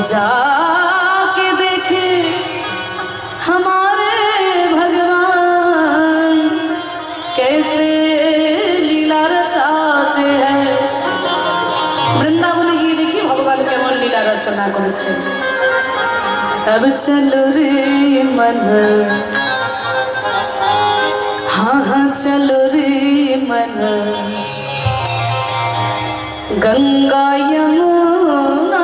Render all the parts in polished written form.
जाके देखे हमारे भगवान कैसे लीला रचाते हैं। वृंदावने गিয়ে দেখি ভগবান কেমন লীলা রচনা করেছেন। अब चलो रे मन, हाँ हाँ चलो रे मन, गंगा यमुना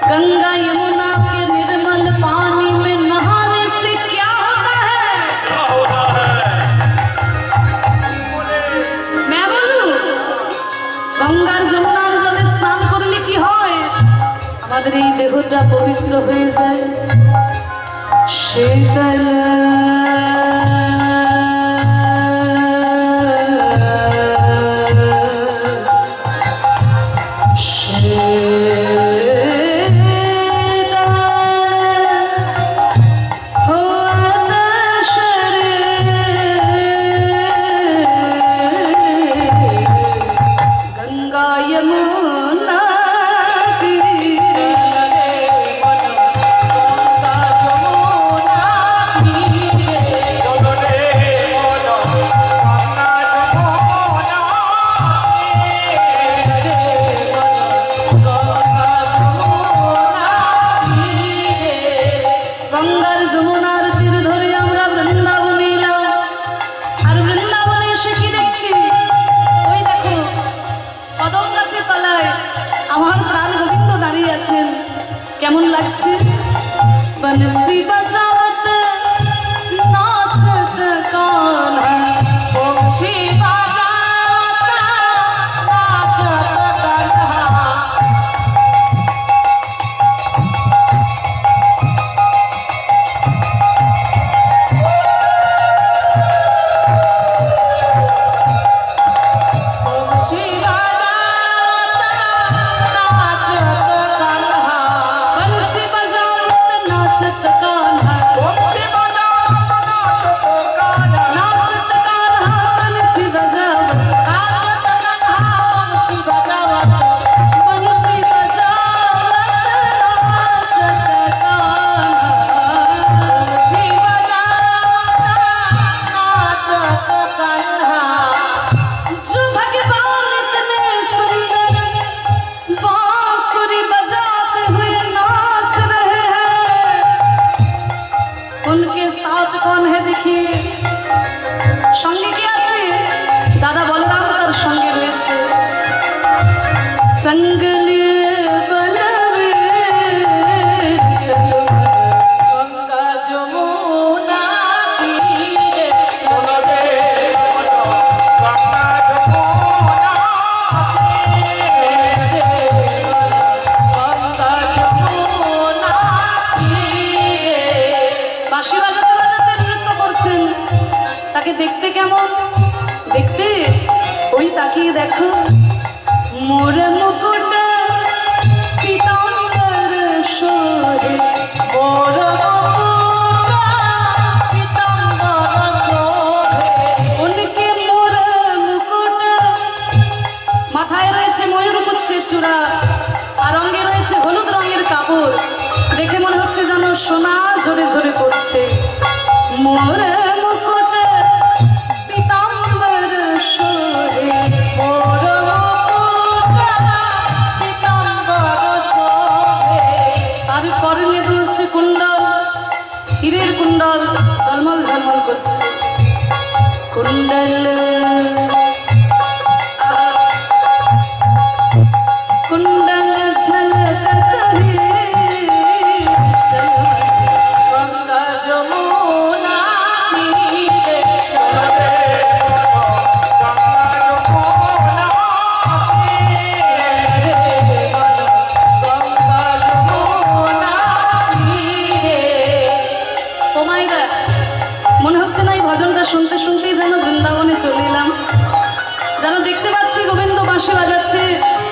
गंगा यमुना के निर्मल पानी में नहाने से क्या होता है? मैं बोलूं गंगार যমুনার জলে স্নান করলে কি হয়? আমাদের এই দেহটা পবিত্র হয়ে যায়। শীতল কেমন লাগছে? বনসি বাজাवत নাচত কাन्हा, বংশী বাজাवत নাচত কাन्हा। সঙ্গে কি আছে? দাদা বলরাম তার সঙ্গে রয়েছে। संग लिए बलवीर चलो गंगा जमुना तीरे, गंगा जमुना দেখতে কেমন? দেখতে ওই তাকিয়ে দেখো, মোর মুকুট পীতাম্বর শোভে, মোর মাথায় রয়েছে ময়ূর মুচ্ছে চূড়া, আর অঙ্গে রয়েছে হলুদ রঙের কাপড়। দেখে মনে হচ্ছে যেন সোনা ঝরে ঝরে পড়ছে। মোর মুকুট পীতাম্বর শোভে, মোর পীতাম্বর শোভে। আর কর্ণে দুলছে কুণ্ডল, হীরের কুণ্ডল ঝলমল ঝলমল করছে। কুণ্ডল कुंडल झलकत रे, गंगा जमुना तीरे चले, गंगा जमुना तीरे, गंगा जमुना तीरे। ও মাই গড, মনে হচ্ছে না এই ভজনটা শুনতে শুনতেই যেন বৃন্দাবনে চলে এলাম। যেন দেখতে পাচ্ছি গোবিন্দ বাঁশি বাজাচ্ছে,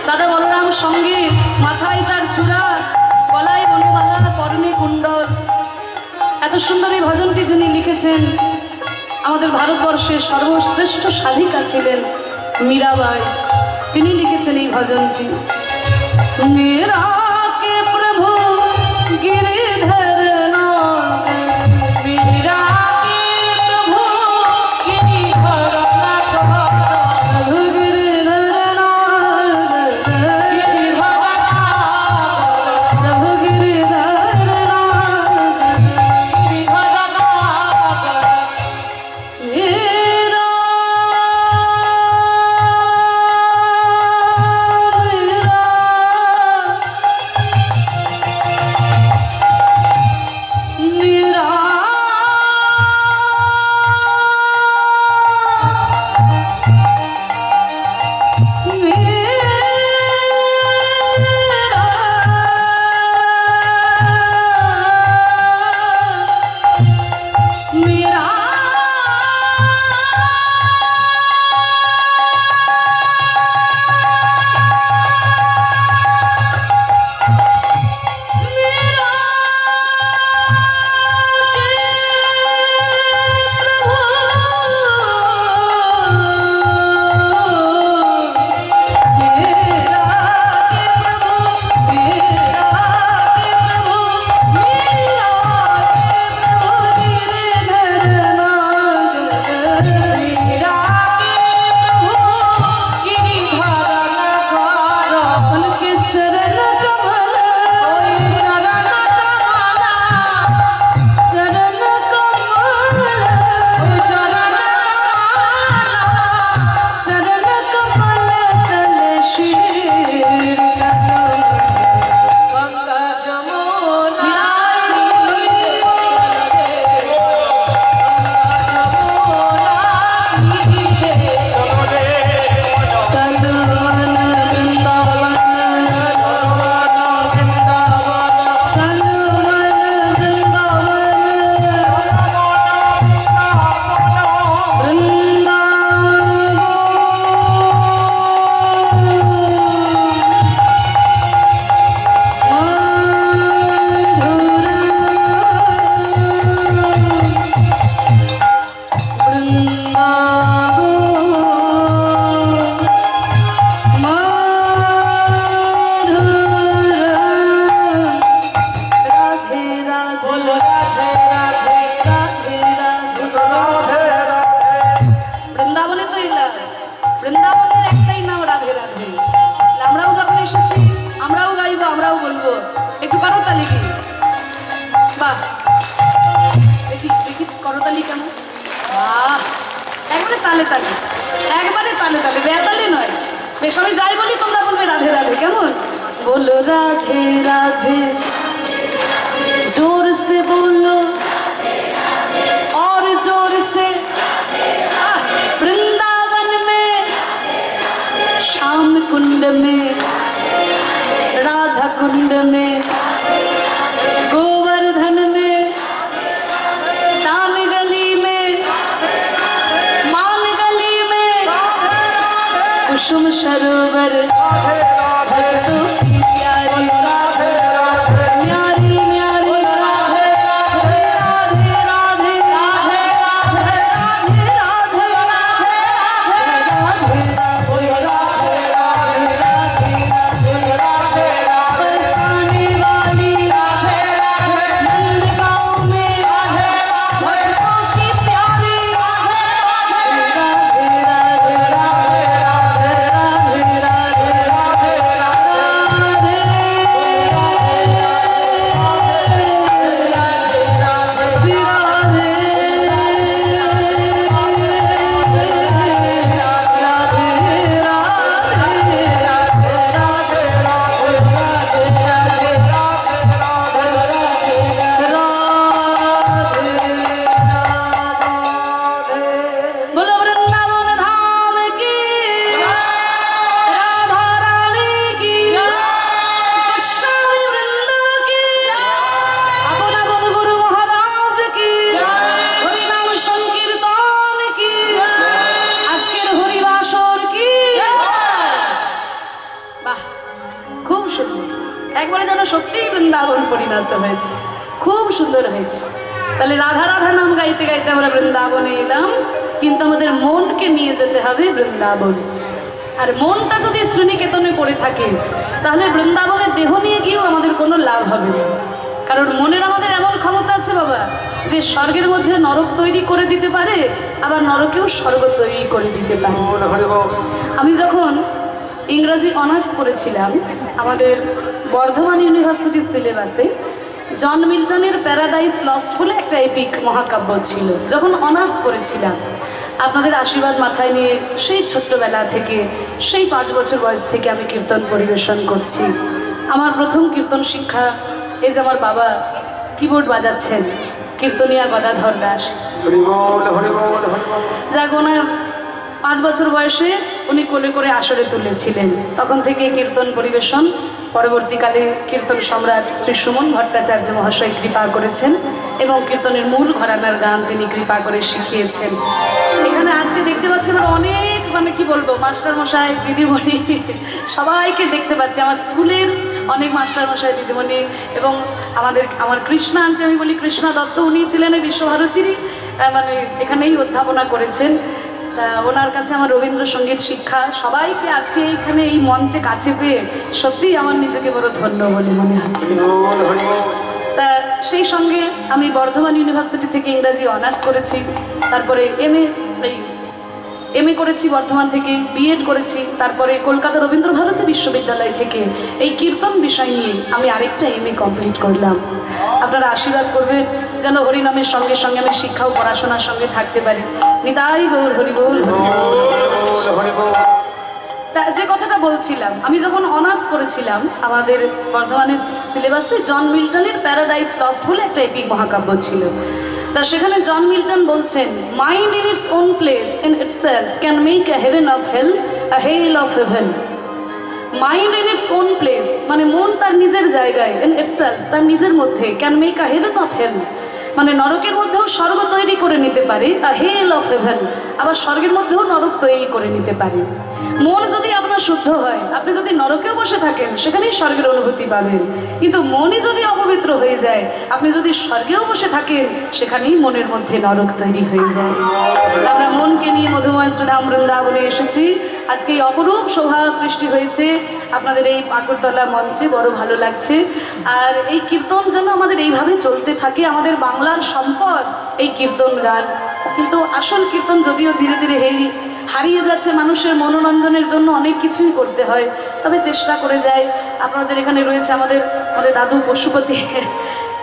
দাদা বলরাম সঙ্গে, মাথায় তার চূড়া, গলায় বনমালা, কর্ণে কুণ্ডল। এত সুন্দর এই ভজনটি যিনি লিখেছেন, আমাদের ভারতবর্ষের সর্বশ্রেষ্ঠ সাধিকা ছিলেন মীরাবাই। তিনি লিখেছেন এই ভজনটি। মেরা কে প্রভু গিরিধর নাথ, মেরা কে প্রভু গিরিধর নাথ, প্রভু গিরিধর নাথ, প্রভু গিরিধর নাথ, গিরিধর নাথ। মেরা তালে তালে, একবারে তালে তালে, বেতালে নয়। বেশ আমি যাই বলি তোমরা বলবে রাধে রাধে, কেমন? बोलो राधे राधे, जोर से बोलो और जोर से। वृंदावन में, श्याम कुंड में, राधा कुंड में, गोवर्धन में, दान गली में, सरोवर भक्तों की प्यारी न्यारी न्यारी राधे राधे राधे राधे राधे राधे बरसाने वाली नंद गाँव में भक्तों की प्यारी राधे राधे राधे बोलो वृंदावन धाम की राधा रानी की गोस्वामी वृंद की अपन अपन गुरु महाराज की हरिनाम संकीर्तन की আজকের হরিবাসর কি বাহ খুব সুন্দর একবারে যেন সত্যিই বৃন্দাবন পরিণত হয়েছে খুব সুন্দর হয়েছে তাহলে রাধা রাধা নাম গাইতে গাইতে আমরা বৃন্দাবনে এলাম কিন্তু আমাদের মনকে নিয়ে যেতে হবে বৃন্দাবন আর মনটা যদি শ্রীনিকেতনে পড়ে থাকে তাহলে বৃন্দাবনের দেহ নিয়ে গিয়েও আমাদের কোনো লাভ হবে না কারণ মনের আমাদের এমন ক্ষমতা আছে বাবা যে স্বর্গের মধ্যে নরক তৈরি করে দিতে পারে আবার নরকেও স্বর্গ তৈরি করে দিতে পারে আমি যখন ইংরাজি অনার্স করেছিলাম আমাদের বর্ধমান ইউনিভার্সিটির সিলেবাসে জন মিল্টনের প্যারাডাইস লস্ট বলে একটা এপিক মহাকাব্য ছিল যখন অনার্স করেছিলাম আপনাদের আশীর্বাদ মাথায় নিয়ে সেই ছোট্টবেলা থেকে সেই 5 বছর বয়স থেকে আমি কীর্তন পরিবেশন করছি আমার প্রথম কীর্তন শিক্ষা এই যে আমার বাবা কিবোর্ড বাজাচ্ছেন কীর্তনিয়া গদাধর দাস যাক ওনার 5 বছর বয়সে উনি কোলে করে আসরে তুলেছিলেন তখন থেকে কীর্তন পরিবেশন পরবর্তীকালে কীর্তন সম্রাট শ্রী সুমন ভট্টাচার্য মহাশয় কৃপা করেছেন এবং কীর্তনের মূল ঘরানার গান তিনি কৃপা করে শিখিয়েছেন এখানে আজকে দেখতে পাচ্ছি আমরা অনেক কি বলবো মাস্টার মশাই দিদিমণি সবাইকে দেখতে পাচ্ছি আমার স্কুলের অনেক মাস্টার মশাই দিদিমণি এবং আমার কৃষ্ণা আন্টি আমি বলি কৃষ্ণা দত্ত উনি ছিলেন বিশ্বভারতীরই এখানেই অধ্যাপনা করেছেন ওনার কাছে আমার রবীন্দ্রসঙ্গীত শিক্ষা সবাইকে আজকে এখানে এই মঞ্চে কাছে পেয়ে সত্যিই আমার নিজেকে বড় ধন্য বলে মনে হচ্ছে তা সেই সঙ্গে আমি বর্ধমান ইউনিভার্সিটি থেকে ইংরাজি অনার্স করেছি তারপরে এমএ করেছি বর্ধমান থেকে বিএড করেছি তারপরে কলকাতা রবীন্দ্রভারতী বিশ্ববিদ্যালয় থেকে এই কীর্তন বিষয় নিয়ে আমি আরেকটা এমএ কমপ্লিট করলাম আপনারা আশীর্বাদ করবেন যেন হরিনামের সঙ্গে সঙ্গে আমি শিক্ষা ও পড়াশোনার সঙ্গে থাকতে পারি নিতাই গৌর হরি বল তা যে কথাটা বলছিলাম আমি যখন অনার্স করেছিলাম আমাদের বর্ধমানের সিলেবাসে জন মিল্টনের প্যারাডাইস লস্ট বলে একটা এপিক মহাকাব্য ছিল তা সেখানে জন মিল্টন বলছেন mind in its own place in itself can make a heaven of hell a hell of heaven mind in its own place মানে মন তার নিজের জায়গায় ইন ইটসেলফ তার নিজের মধ্যে can make a heaven of hell মানে নরকের মধ্যেও স্বর্গ তৈরি করে নিতে পারে আ হেল অফ হেভেন আবার স্বর্গের মধ্যেও নরক তৈরি করে নিতে পারে মন যদি আপনার শুদ্ধ হয় আপনি যদি নরকেও বসে থাকেন সেখানেই স্বর্গের অনুভূতি পাবেন কিন্তু মনই যদি অপবিত্র হয়ে যায় আপনি যদি স্বর্গেও বসে থাকেন সেখানেই মনের মধ্যে নরক তৈরি হয়ে যায় আমরা মনকে নিয়ে মধুময় শ্রীধাম বৃন্দাবনে এসেছি আজকে এই অপরূপ শোভা সৃষ্টি হয়েছে আপনাদের এই পাকুড়তলা মঞ্চে বড় ভালো লাগছে আর এই কীর্তন যেন আমাদের এইভাবে চলতে থাকে আমাদের বাংলার সম্পদ এই কীর্তন গান কিন্তু আসল কীর্তন যদিও ধীরে ধীরে হারিয়ে যাচ্ছে মানুষের মনোরঞ্জনের জন্য অনেক কিছুই করতে হয় তবে চেষ্টা করে যায় আপনাদের এখানে রয়েছে আমাদের দাদু পশুপতি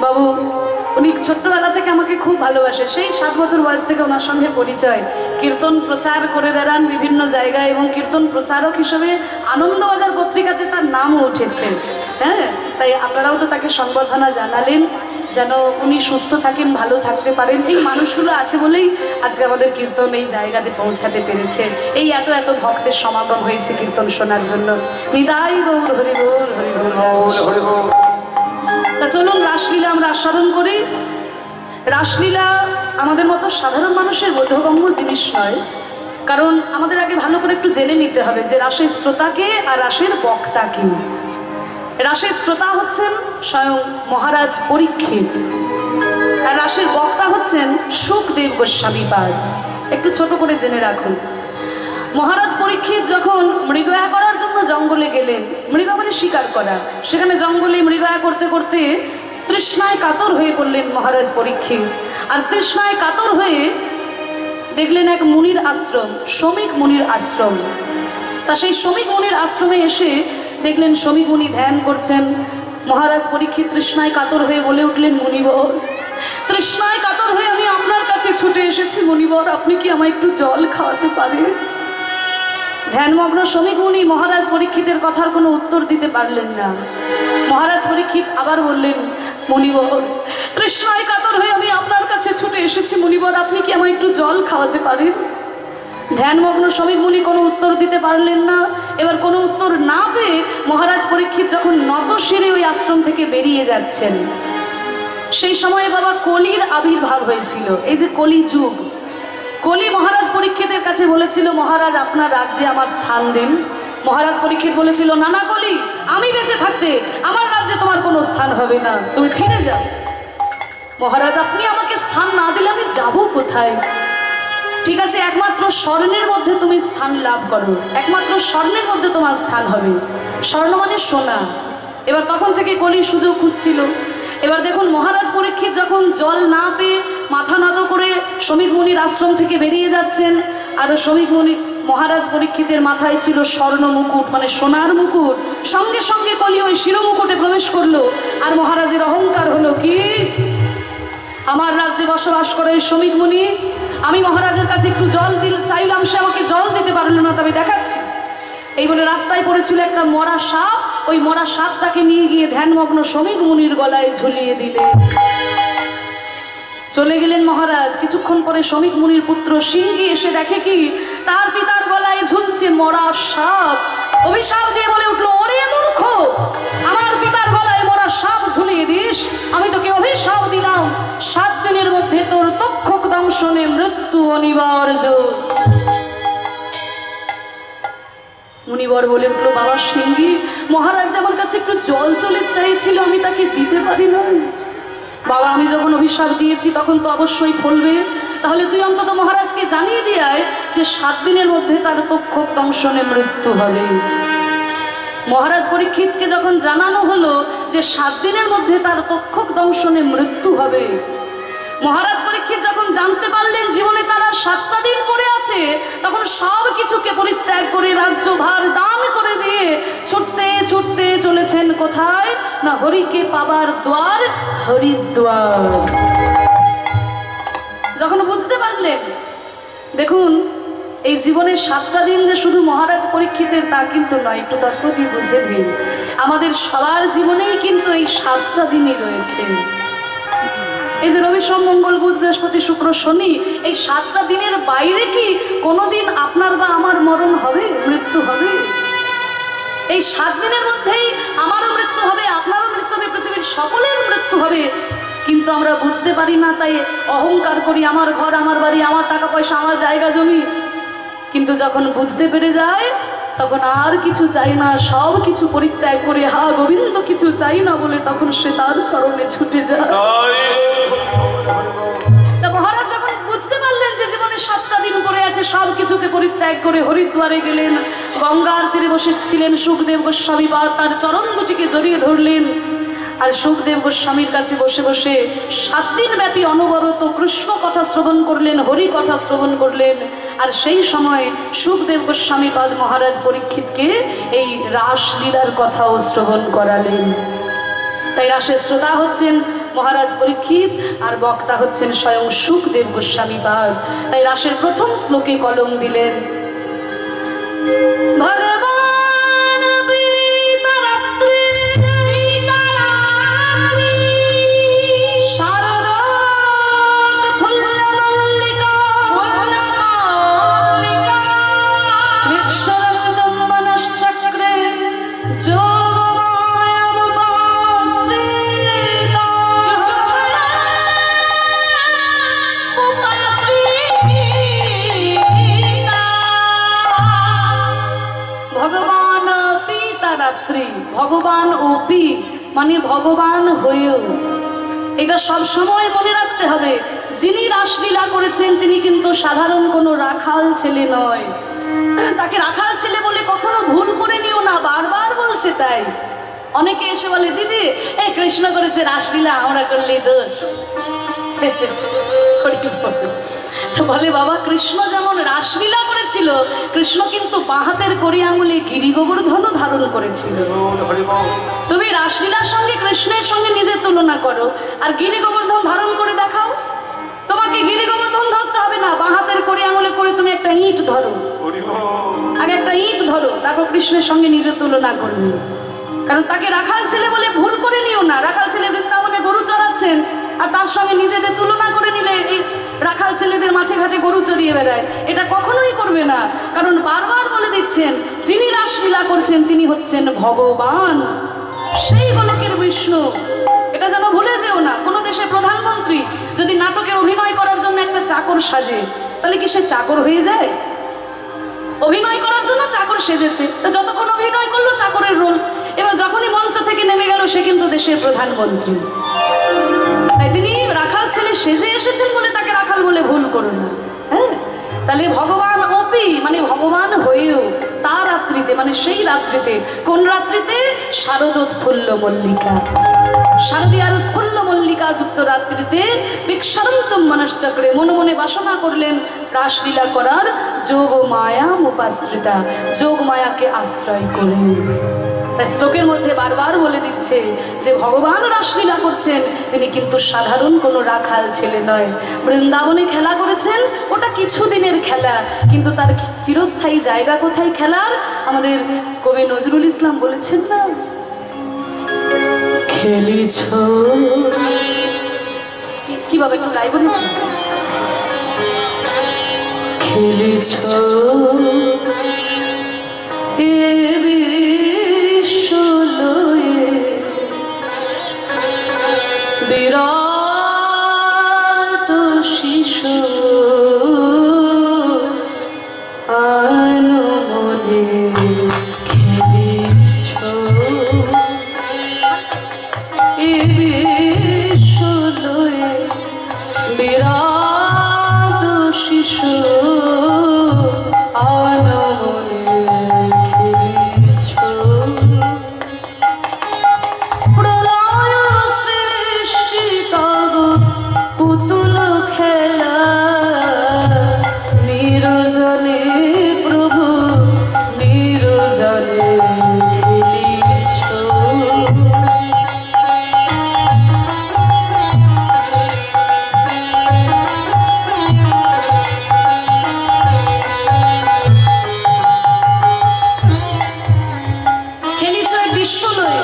বাবু উনি ছোট্টবেলা থেকে আমাকে খুব ভালোবাসে সেই 7 বছর বয়স থেকে ওনার সঙ্গে পরিচয় কীর্তন প্রচার করে বেড়ান বিভিন্ন জায়গায় এবং কীর্তন প্রচারক হিসেবে আনন্দবাজার পত্রিকাতে তার নামও উঠেছে হ্যাঁ তাই আপনারাও তো তাকে সম্বর্ধনা জানালেন যেন উনি সুস্থ থাকেন ভালো থাকতে পারেন এই মানুষগুলো আছে বলেই আজকে আমাদের কীর্তন এই জায়গাতে পৌঁছাতে পেরেছে এই এত এত ভক্তের সমাগম হয়েছে কীর্তন শোনার জন্য নিতাই গৌর হরি বল হরি বল তা চলুন রাসলীলা আমরা আস্বাদন করি রাসলীলা আমাদের মতো সাধারণ মানুষের বোধগম্য জিনিস নয় কারণ আমাদের আগে ভালো করে একটু জেনে নিতে হবে যে রাসের শ্রোতাকে আর রাসের বক্তাকে। রাসের শ্রোতা হচ্ছেন স্বয়ং মহারাজ পরীক্ষিত, আর রাসের বক্তা হচ্ছেন শুকদেব গোস্বামীপাদ। একটু ছোট করে জেনে রাখুন। মহারাজ পরীক্ষিত যখন মৃগয়া করার জন্য জঙ্গলে গেলেন, মৃগা মানে শিকার করা, সেখানে জঙ্গলে মৃগয়া করতে করতে তৃষ্ণায় কাতর হয়ে পড়লেন মহারাজ পরীক্ষিত। আর তৃষ্ণায় কাতর হয়ে দেখলেন এক মুনির আশ্রম, শ্রমিক মুনির আশ্রম। তা সেই শ্রমিক মুনির আশ্রমে এসে দেখলেন শ্রমিক মুনি ধ্যান করছেন। মহারাজ পরীক্ষিত তৃষ্ণায় কাতর হয়ে বলে উঠলেন, মুনিবর, তৃষ্ণায় কাতর হয়ে আমি আপনার কাছে ছুটে এসেছি, মুনিবর আপনি কি আমায় একটু জল খাওয়াতে পারেন? ধ্যানমগ্ন শ্রমিক মুনি মহারাজ পরীক্ষিতের কথার কোনো উত্তর দিতে পারলেন না। মহারাজ পরীক্ষিত আবার বললেন, মুনিবর, তৃষ্ণায় কাতর হয়ে আমি আপনার কাছে ছুটে এসেছি, মুনিবর আপনি কি আমায় একটু জল খাওয়াতে পারেন? ধ্যানমগ্ন শ্রমিক মুনি কোনো উত্তর দিতে পারলেন না। এবার কোনো উত্তর না পেয়ে মহারাজ পরীক্ষিত যখন নত শিরে ওই আশ্রম থেকে বেরিয়ে যাচ্ছেন, সেই সময়ে বাবা কলির আবির্ভাব হয়েছিল। এই যে কলি যুগ, কলি মহারাজ পরীক্ষিতের কাছে বলেছিল, মহারাজ আপনার রাজ্যে আমার স্থান দিন। মহারাজ পরীক্ষিত বলেছিল, না না কলি, আমি বেঁচে থাকতে আমার রাজ্যে তোমার কোনো স্থান হবে না, তুমি ফিরে যাও। মহারাজ আপনি আমাকে স্থান না দিলে আমি যাব কোথায়? ঠিক আছে, একমাত্র স্বর্ণের মধ্যে তুমি স্থান লাভ করো, একমাত্র স্বর্ণের মধ্যে তোমার স্থান হবে। স্বর্ণ মানে সোনা। এবার তখন থেকে কলি সুযোগ খুঁজছিল। এবার দেখুন মহারাজ পরীক্ষিত যখন জল না পেয়ে মাথা নত করে শ্রমিক মুনির আশ্রম থেকে বেরিয়ে যাচ্ছেন, আর শ্রমিক মুনি মহারাজ পরীক্ষিতের মাথায় ছিল স্বর্ণ মুকুট মানে সোনার মুকুট। সঙ্গে সঙ্গে কলি ওই শিরোমুকুটে প্রবেশ করলো। আর মহারাজের অহংকার হলো কি, আমার রাজ্যে বসবাস করে শ্রমিক মুনি, আমি মহারাজের কাছে একটু জল চাইলাম, সে আমাকে জল দিতে পারলো না, তবে দেখাচ্ছি। এই বলে রাস্তায় পড়েছিল একটা মরা সাপ, ওই মরা সাপটাকে নিয়ে গিয়ে ধ্যানমগ্ন শ্রমিক মুনির গলায় ঝুলিয়ে দিলে চলে গেলেন মহারাজ। কিছুক্ষণ পরে শ্রমিক মুনির পুত্র সিংহী এসে দেখে কি তার পিতার গলায় ঝুলছে মরা সাপ। অভিশাপ দিয়ে বলে উঠলো, ওরে মূর্খ, আমার পিতার গলায় মরা সাপ ঝুলিয়ে দিস? আমি তোকে অভিশাপ দিলাম, 7 দিনের মধ্যে তোর তক্ষক দংশনে মৃত্যু অনিবার্য। মুনিবর বলে উঠলো, বাবা সিংহী, মহারাজ আমার কাছে একটু জল চলে চাইছিল, আমি তাকে দিতে পারি না। বাবা আমি যখন অভিশাপ দিয়েছি তখন তো অবশ্যই ফলবে, তাহলে তুই অন্তত মহারাজকে জানিয়ে দিয়ে আয় যে 7 দিনের মধ্যে তার তক্ষক দংশনে মৃত্যু হবে। মহারাজ পরীক্ষিতকে যখন জানানো হলো যে 7 দিনের মধ্যে তার তক্ষক দংশনে মৃত্যু হবে, মহারাজ পরীক্ষিত যখন জানতে পারলেন জীবনে তারা 7টা দিন পরে আছে, তখন সব কিছুকে পরিত্যাগ করে রাজ্যভার দান করে দিয়ে ছুটতে ছুটতে চলেছেন কোথায় না, হরিকে পাবার দ্বার হরিদ্বার। যখন বুঝতে পারলেন, দেখুন এই জীবনের 7টা দিন যে শুধু মহারাজ পরীক্ষিতের তা কিন্তু নয়, একটু তত্ত্ব দিয়ে বুঝে দিন। আমাদের সবার জীবনেই কিন্তু এই 7টা দিনই রয়েছে। এই যে রবি সোম মঙ্গল বুধ বৃহস্পতি শুক্র শনি, এই 7টা দিনের বাইরে কি কোনোদিন আপনার বা আমার মরণ হবে, মৃত্যু হবে? এই 7 দিনের মধ্যেই আমারও মৃত্যু হবে, আপনারও মৃত্যু হবে, পৃথিবীর সকলের মৃত্যু হবে। কিন্তু আমরা বুঝতে পারি না, তাই অহংকার করি, আমার ঘর, আমার বাড়ি, আমার টাকা পয়সা, আমার জায়গা জমি। কিন্তু যখন বুঝতে পেরে যায় তখন আর কিছু চাই না, সব কিছু পরিত্যাগ করে হা গোবিন্দ কিছু চাই না বলে তখন সে তার চরণে ছুটে যায়। তা মহারাজ যখন বুঝতে পারলেন যে জীবনে 7টা দিন পরে আছে, সব কিছুকে পরিত্যাগ করে হরিদ্বারে গেলেন। গঙ্গার তীরে বসেছিলেন সুখদেব গোস্বামীপাদ, তার চরণ দুটিকে জড়িয়ে ধরলেন। আর সুখদেব গোস্বামীর কাছে বসে বসে 7 দিন ব্যাপী অনবরত কৃষ্ণ কথা শ্রবণ করলেন, হরি কথা শ্রবণ করলেন। আর সেই সময় সুখদেব গোস্বামীপাদ মহারাজ পরীক্ষিতকে এই রাসলীলার কথাও শ্রবণ করালেন। তাই রাসের শ্রোতা হচ্ছেন মহারাজ পরীক্ষিত, আর বক্তা হচ্ছেন স্বয়ং সুখদেব গোস্বামীপাদ। তাই রাসের প্রথম শ্লোকে কলম দিলেন, ভগবান রাত্রি, ভগবান অপি মানে ভগবান হয়েও। এটা সব সময় মনে রাখতে হবে, যিনি রাসলীলা করেছেন তিনি কিন্তু সাধারণ কোনো রাখাল ছেলে নয়। তাকে রাখাল ছেলে বলে কখনো ভুল করে নিও না, বারবার বলছে তাই। অনেকে এসে বলে দিদি এই কৃষ্ণ করেছে রাসলীলা, আমরা করলেই দোষ। বলে বাবা, কৃষ্ণ যেমন রাসলীলা করেছিল, কৃষ্ণ কিন্তু বাঁ হাতের কড়ি আঙুলে গিরি গোবর্ধনও ধারণ করেছিল। তুমি রাসলীলার সঙ্গে কৃষ্ণের সঙ্গে নিজের তুলনা করো আর গিরি গোবর্ধন ধারণ করে দেখাও। তোমাকে গিরি গোবর্ধন ধরতে হবে না, বাঁ হাতের কড়ি আঙুলে করে তুমি একটা ইঁট ধরো, আগে একটা ইঁট ধরো, তারপর কৃষ্ণের সঙ্গে নিজের তুলনা করবে। কারণ তাকে রাখাল ছেলে বলে ভুল করে নিও না। রাখাল ছেলে বৃন্দাবনে গরু চড়াচ্ছেন আর তার সঙ্গে নিজেদের তুলনা করে নিলে এই রাখাল ছেলেদের মাঠে ঘাটে গরু চড়িয়ে বেড়ায়, এটা কখনোই করবে না। কারণ বারবার বলে দিচ্ছেন, যিনি রাসলীলা করছেন তিনি হচ্ছেন ভগবান, সেই গোলকের বিষ্ণু। এটা যেন ভুলে যেও না। কোনো দেশের প্রধানমন্ত্রী যদি নাটকের অভিনয় করার জন্য একটা চাকর সাজে, তাহলে কি সে চাকর হয়ে যায়? অভিনয় করার জন্য চাকর সেজেছে, তা যতক্ষণ অভিনয় করলো চাকরের রোল। এবার যখনই মঞ্চ থেকে নেমে গেল সে কিন্তু দেশের প্রধানমন্ত্রী। তাই তিনি রাখাল ছেলে সেজে এসেছেন বলে তাকে রাখাল বলে ভুল করো না। হ্যাঁ, তাহলে ভগবান অপি মানে ভগবান হয়েও তার রাত্রিতে, মানে সেই রাত্রিতে, কোন রাত্রিতে? শারদোৎফুল্ল মল্লিকা, শারদীয়ার উৎফুল্ল মল্লিকা যুক্ত রাত্রিতে বিক্ষারন্তম মনশ্চক্রে মনে মনে বাসনা করলেন রাসলীলা করার, যোগ মায়া উপাশ্রিতা, যোগ মায়াকে আশ্রয় করে। তাই শ্লোকের মধ্যে বারবার বলে দিচ্ছে যে ভগবান রাসলীলা করছেন, তিনি কিন্তু সাধারণ কোনো রাখাল ছেলে নয়। বৃন্দাবনে খেলা করেছেন, ওটা কিছুদিনের খেলা, কিন্তু তার চিরস্থায়ী জায়গা কোথায় খেলার? আমাদের কবি নজরুল ইসলাম বলেছেন না, খেলিছ কিভাবে, একটু গাইব না? খেলিছ বিরাট শিশু আনমনে খেলিছ বিশ্বলয়ে, বিরাট শিশু আনমনে খেলিছ। পুতুল খেলা নিরজনে প্রভু নিরজনে খেলিছ। খেলিছ এই বিশ্বলয়ে,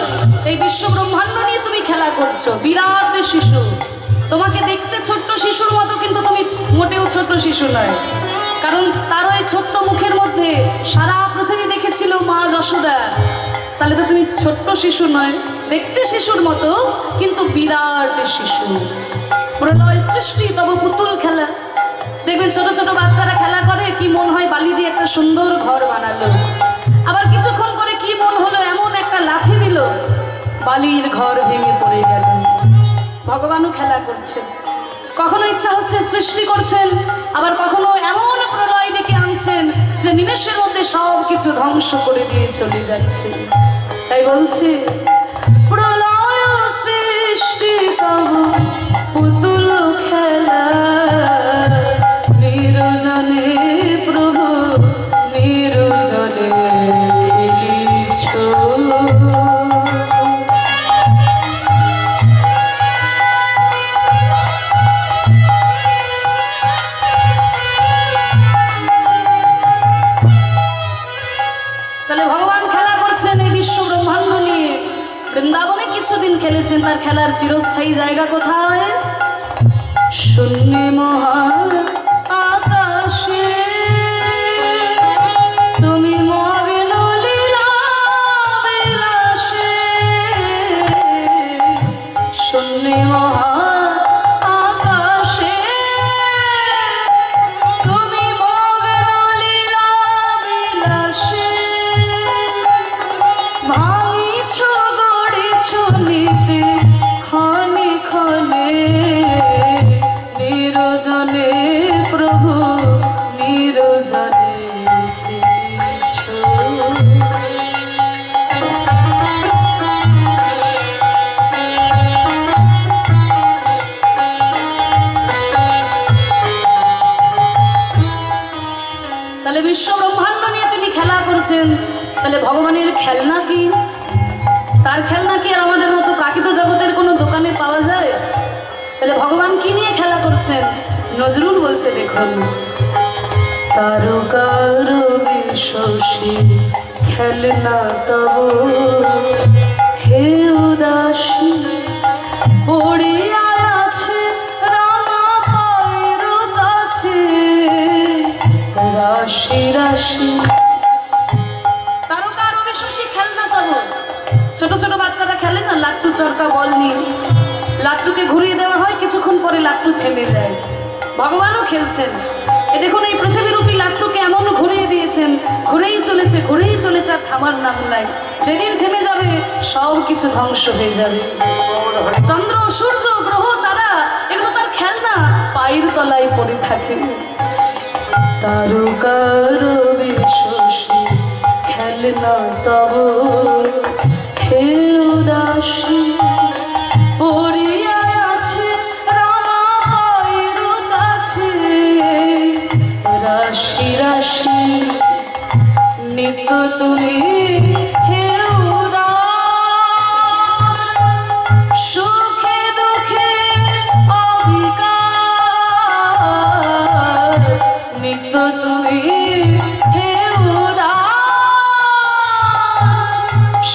এই বিশ্ব ব্রহ্মাণ্ড নিয়ে তুমি খেলা করছো। বিরাট শিশু, তোমাকে দেখতে ছোট্ট শিশুর মতো, কিন্তু তুমি মোটেও ছোট্ট শিশু নয়। কারণ তার ওই ছোট্ট মুখের মধ্যে সারা পৃথিবী দেখেছিল মা যশোদা। তাহলে তো তুমি ছোট্ট শিশু নয়, দেখতে শিশুর মতো কিন্তু বিরাট শিশু। প্রলয় সৃষ্টি তব পুতুল খেলা। দেখবেন ছোট ছোট বাচ্চারা খেলা করে, কি মন হয় বালি দিয়ে একটা সুন্দর ঘর বানালো, আবার কিছুক্ষণ করে কি মন হলো এমন একটা লাথি দিল, বালির ঘর ভেঙে পড়ে গেল। ভগবানও খেলা করছে, কখনো ইচ্ছা হচ্ছে সৃষ্টি করছেন, আবার কখনো এমন প্রলয় ডেকে আনছেন যে নিমেষের মধ্যে সব কিছু ধ্বংস করে দিয়ে চলে যাচ্ছে। তাই বলছে প্রলয় সৃষ্টি তব পুতুল খেলা নিরজনে প্রভু নিরজনে খেলিছ। তাহলে ভগবান খেলা করছেন এই বিশ্ব ব্রহ্মাণ্ড নিয়ে। বৃন্দাবনে কিছুদিন খেলেছেন, তার খেলার চিরস্থায়ী জায়গা কোথায়? শূন্য মহা আকাশে তুমি মগ্ন লীলা বিলাসে, শূন্য মহা আকাশে তুমি মগ্ন লীলা বিলাসে। তাহলে ভগবানের খেলনা কি? তার খেলনা কি আর আমাদের মতো প্রাকৃত জগতের কোনো দোকানে পাওয়া যায়? তাহলে ভগবান কি নিয়ে খেলা করছেন? নজরুল বলছে, দেখুন, তারকার বিশ্বসী খেলনা তব হে উদাসী পড়িয়া আছে রামা পায়ের কাছে রাশি রাশি। তারকার বিশ্বসী খেলনা তব। ছোট ছোট বাচ্চারা খেলে না লাট্টু চরকা বল নিয়ে, লাট্টুকে ঘুরিয়ে দেওয়া হয়, কিছুক্ষণ পরে লাট্টু থেমে যায়। ভগবানও খেলছেন। এ দেখুন, এই পৃথিবীরূপী লাট্টুকে এমন ঘুরিয়ে দিয়েছেন, ঘুরেই চলেছে আর থামার নাম নাই। যেদিন থেমে যাবে সব কিছু ধ্বংস হয়ে যাবে। চন্দ্র, সূর্য, গ্রহ, তারা এগুলো তার খেলনা, পায়ের তলায় পড়ে থাকে। তারকার বিশ্বসী খেলনা তব হে উদাসী পড়িয়া আছে রামা পায়ের কাছে রাশি রাশি নিত্য তুমি হে উদাস সুখে দুঃখে অবিকার নিত্য তুমি হে উদাস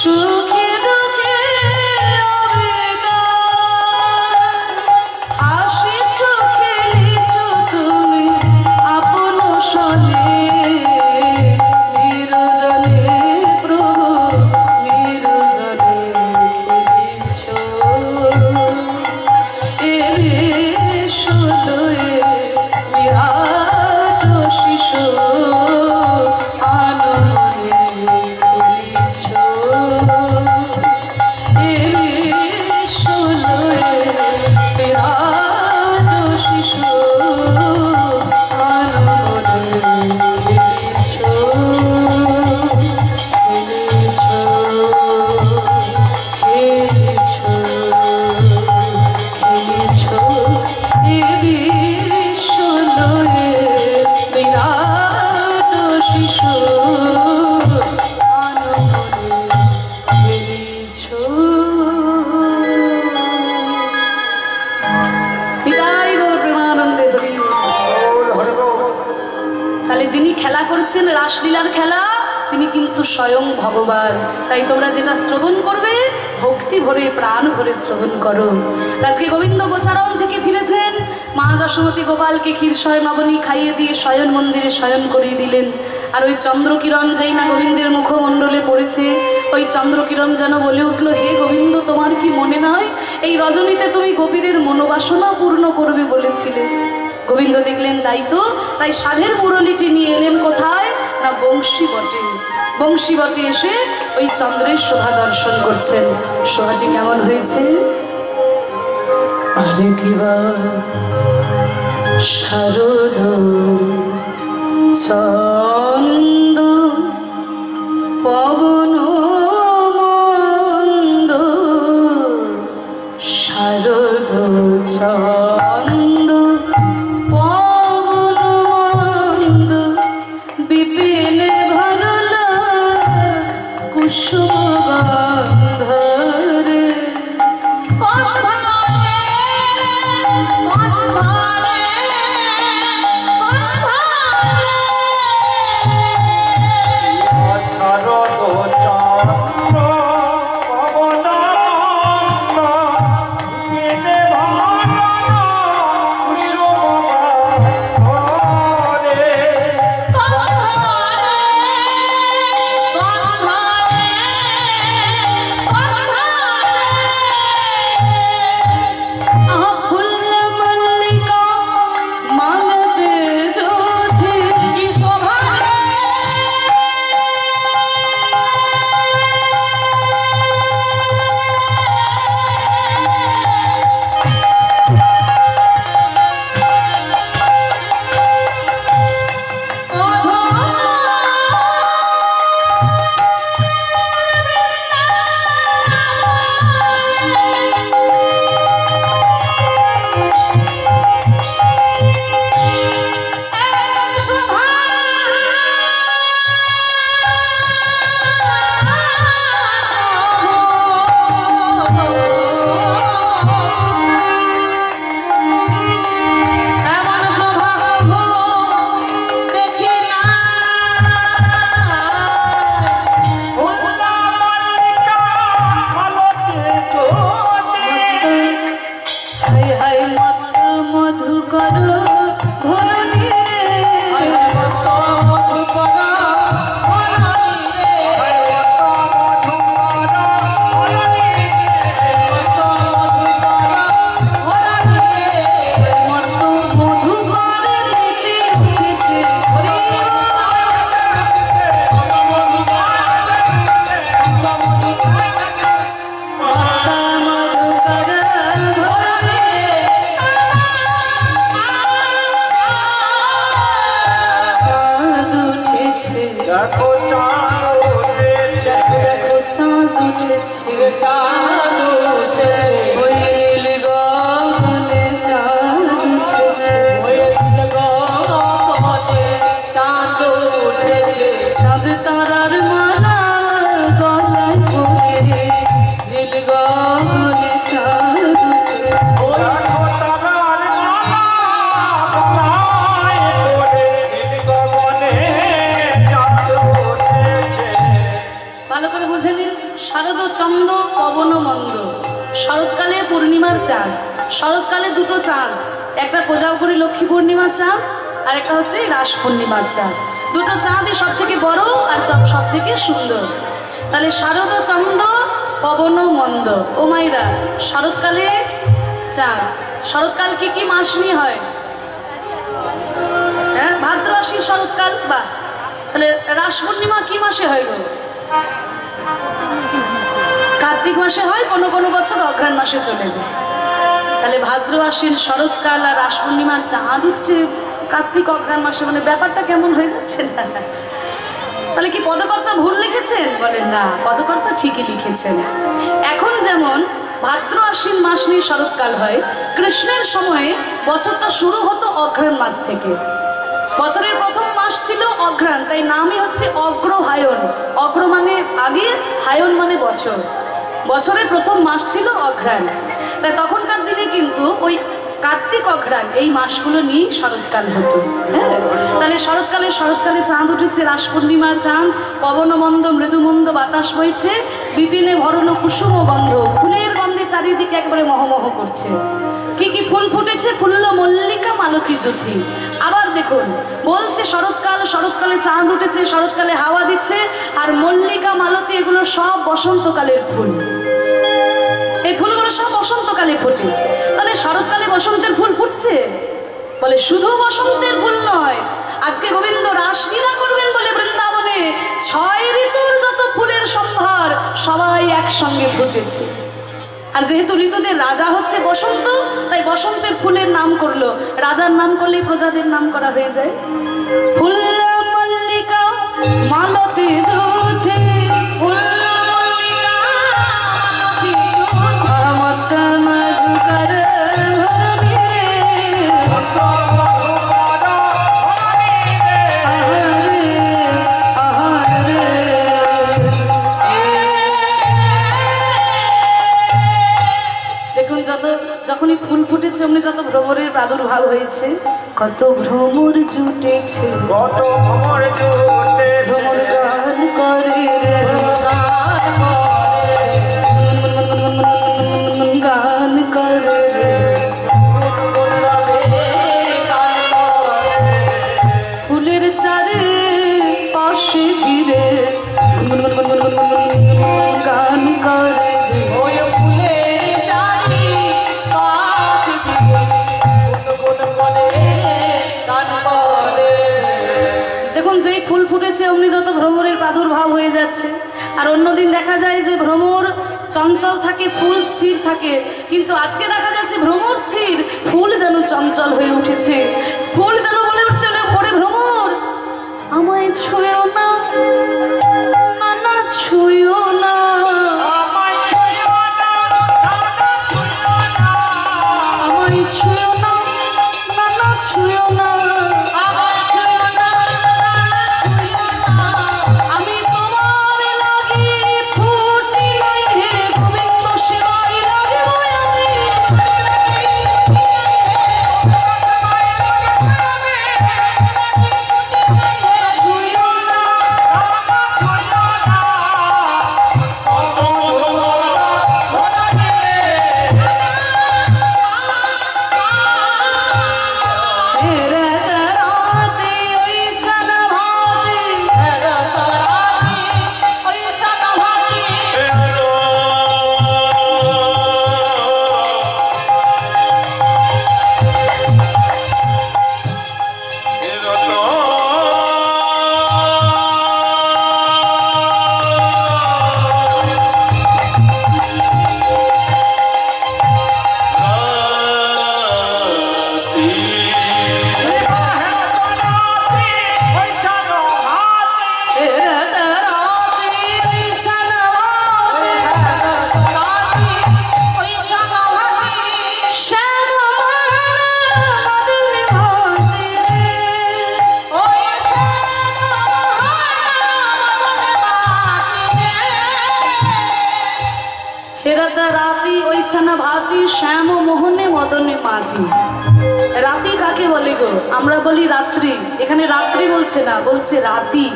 সুখে দুঃখে অবিকার হাসিছ খেলিছ তুমি আপন সনে নিরজনে প্রভু নিরজনে খেলিছ এ বিরাট শিশু আনন্দে খেলিছ বিরাট শিশু আনন্দে খেলিছ খেলিছ খেলিছ খেলিছ বিরাট শিশু আনন্দে খেলিছ। বিদায় গো প্রেমানন্দে হরি। তাহলে যিনি খেলা করছেন রাসলীলার খেলা, তিনি কিন্তু স্বয়ং ভগবান। তাই তোমরা যেটা শ্রবণ করবে ভক্তি ভরে প্রাণ ভরে শ্রবণ করো। আজকে গোবিন্দ গোচারণ থেকে ফিরেছেন, মা যশোমতী গোপালকে ক্ষীরসয় নবনী খাইয়ে দিয়ে শয়ন মন্দিরে শয়ন করিয়ে দিলেন। আর ওই চন্দ্রকিরণ যেই না গোবিন্দের মুখমণ্ডলে পড়েছে, ওই চন্দ্রকিরণ যেন বলে উঠল, হে গোবিন্দ, তোমার কি মনে নয় এই রজনীতে তুমি গোপীদের মনোবাসনা পূর্ণ করবে বলেছিলে? গোবিন্দ দেখলেন তাই তো, তাই সাধের মুরলিটি নিয়ে এলেন কোথায় না বংশী বটে। বংশী বটে এসে ওই চন্দ্রের শোভা দর্শন করছেন। শোভাটি কেমন হয়েছে? আরে কিবা শারদ চন্দ পবন মন্দ শারদ চন্দ পবন মন্দ বিপিনে ভরল কুসুম গন্ধরে শারদ উঠেছে ওই নীল গগনে চাঁদ উঠেছে চাঁদ তারার মালা গলায় পরে নীল গগনে চাঁদ ভালো করে বুঝে নিন। শারদ চন্দ পবন মন্দ, শরৎকালে পূর্ণিমার চাঁদ। শরৎকালে দুটো চাঁদ, একটা কোজাগরী লক্ষ্মী পূর্ণিমার চাঁদ আর একটা হচ্ছে রাস পূর্ণিমার চাঁদ। দুটো চাঁদই সব থেকে বড় আর সব থেকে সুন্দর। তাহলে শারদ চন্দ পবন মন্দ। ও মাইরা, শরৎকালে চাঁদ। শরৎকাল কি মাস নিয়ে হয়? হ্যাঁ, ভাদ্র আশ্বিন শরৎকাল। বা তাহলে রাস পূর্ণিমা কি মাসে হয় গো? কার্তিক মাসে হয়, কোনো কোনো বছর অঘ্রাণ মাসে চলে যায়। তাহলে ভাদ্র আশ্বিন শরৎকাল আর রাস পূর্ণিমার চাঁদ উঠছে কার্তিক অঘ্রাণ মাসে, মানে ব্যাপারটা কেমন হয়ে যাচ্ছে না? তাহলে কি পদকর্তা ভুল লিখেছেন? বলেন না, পদকর্তা ঠিকই লিখেছেন। এখন যেমন ভাদ্র আশ্বিন মাস নিয়ে শরৎকাল হয়, কৃষ্ণের সময়ে বছরটা শুরু হতো অঘ্রাণ মাস থেকে। বছরের প্রথম মাস ছিল অঘ্রাণ, তাই নামই হচ্ছে অগ্রহায়ণ। অগ্র মানে আগে, হায়ন মানে বছর। বছরের প্রথম মাস ছিল অঘ্রাণ। তাই তখনকার দিনে কিন্তু ওই কার্তিক অঘ্রাণ এই মাসগুলো নিয়েই শরৎকাল হতো। হ্যাঁ, তাহলে শরৎকালে চাঁদ উঠেছে, রাস পূর্ণিমার চাঁদ। পবন মন্দ, মৃদুমন্দ বাতাস বইছে, বিপিনে ভরল কুসুম গন্ধ। ফুলের গন্ধে চারিদিকে একবারে মহমহ করছে। কি ফুল ফুটেছে? ফুল্ল মল্লিকা মালতী জ্যোতি। আবার দেখুন, বলছে শরৎকালে চাঁদ উঠেছে, শরৎকালে হাওয়া দিচ্ছে, আর মল্লিকা মালতী এগুলো সব বসন্তকালের ফুল। এই ফুলগুলো সব বসন্তকালে ফোটে। তাহলে শরৎকালে বসন্তের ফুল ফুটছে? বলে শুধু বসন্তের ফুল নয়, আজকে গোবিন্দ রাসলীলা করবেন বলে বৃন্দাবনে 6 ঋতুর যত ফুলের সম্ভার সবাই একসঙ্গে ফুটেছে। আর যেহেতু ঋতুদের রাজা হচ্ছে বসন্ত, তাই বসন্তের ফুলের নাম করলো। রাজার নাম করলেই প্রজাদের নাম করা হয়ে যায়। ফুল মল্লিকা মালতী জ্যোতি, যখনই ফুল ফুটেছে অমনি যত ভ্রমরের প্রাদুর্ভাব হয়েছে। কত ভ্রমর জুটেছে, কত ভ্রমর গান করে গান করে ফুলের চারে পাশে ঘিরে গান করে। দেখুন, যেই ফুল ফুটেছে অমনি যত ভ্রমরের প্রাদুর্ভাব হয়ে যাচ্ছে। আর অন্যদিন দেখা যায় যে ভ্রমর চঞ্চল থাকে, ফুল স্থির থাকে, কিন্তু আজকে দেখা যাচ্ছে ভ্রমর স্থির, ফুল যেন চঞ্চল হয়ে উঠেছে। ফুল যেন বলে উঠছে পরে, ভ্রমর আমায় ছুঁয়েও না, না না ছুঁয়েও না, আমায় ছুঁয়েও না, না না ছুঁয়েও না। হেরাতা রাতি ওইছানা ভাতি শ্যাম মোহনে মদনে মাতি। রাতি কাকে বলে গো? আমরা বলি রাত্রি, এখানে রাত্রি বলছে না, বলছে রাতি।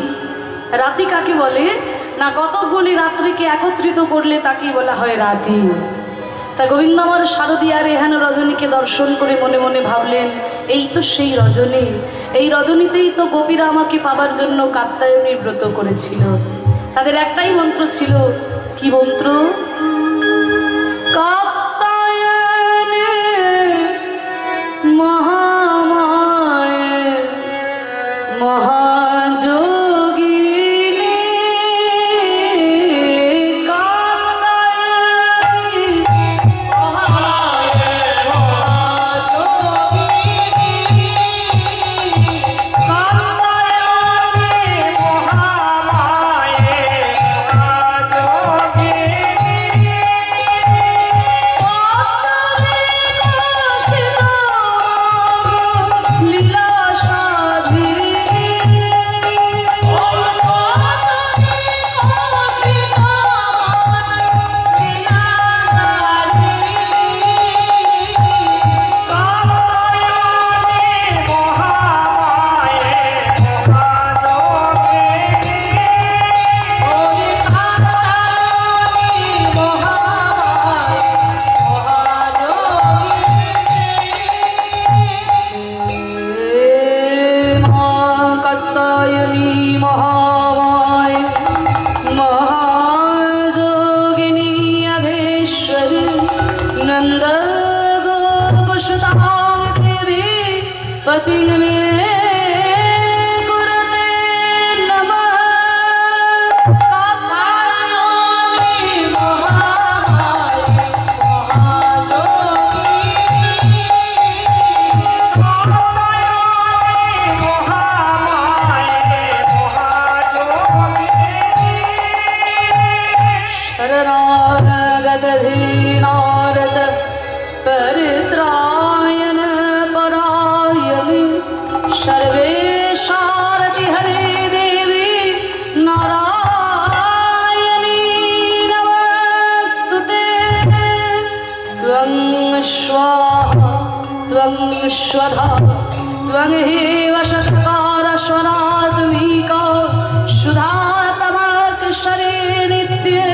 রাতি কাকে বলে না, কতগুলি রাত্রিকে একত্রিত করলে তাকেই বলা হয় রাতি। তা গোবিন্দ আমার শারদীয়ার এহেন রজনীকে দর্শন করে মনে মনে ভাবলেন, এই তো সেই রজনী, এই রজনীতেই তো গোপীরা আমাকে পাবার জন্য কাত্যায়নী ব্রত করেছিল। তাদের একটাই মন্ত্র ছিল, কি মন্ত্র? কাত্যায়নে মহামায়ে মহাযোগিনী परित्रायन परायणे सर्वेशारति हरे देवी नारायणी नमस्तुते। त्वं स्वाहा त्वं स्वधा त्वं हेव शतकार स्वरात्मिका सुधा तमक्षरे नित्ये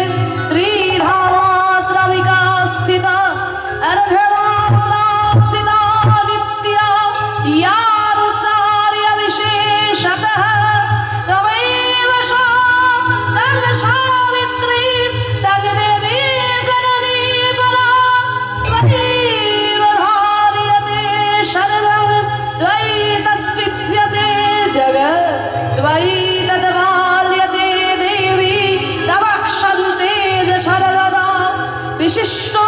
त्रिधामात्रमिका स्थिता अर्धमात्रा स्थिता नित्या या रुचार्य विशेषतः तमेव सा तं सावित्री तं देवी जननी परा त्वयैव धार्यते सर्वं त्वयि तत्सृज्यते जगत् त्वयि तद्बाल्यते देवी तवक्षन्ते च सर्वदा विशिष्टो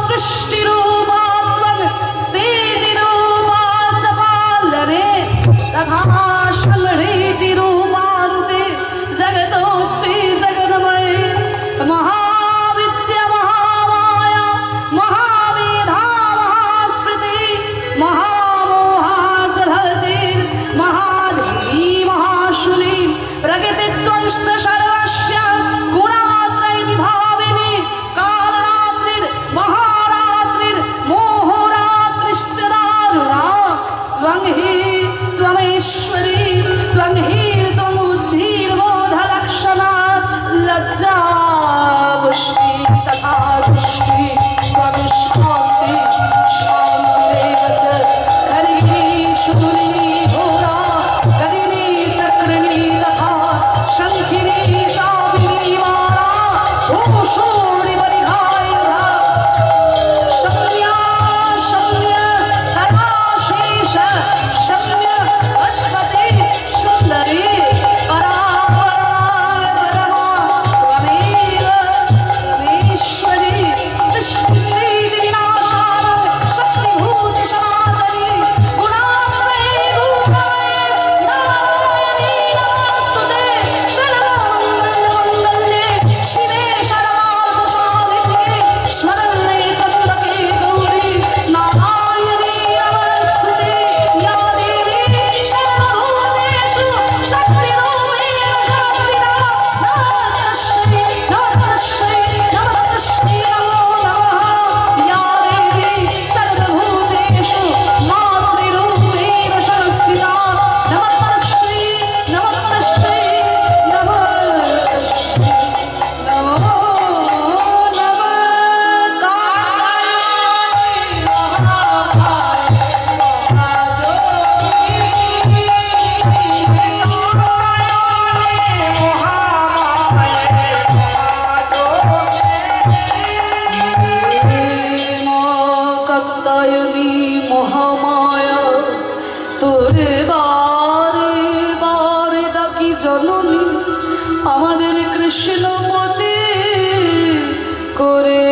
सृष्टिरूपात्मक स्थितिरूपा च पालने तथा संहृतिरूपान्ते जगतो श्रीजगन्मये महाविद्या महामाया महामेधा महास्मृति महामोहा जलति महादेवी महाशूली प्रकृतित्वंश्च सर्वस्य गुणात्रय विभाविनी कालरात्रिर् কৃষ্ণপতি করে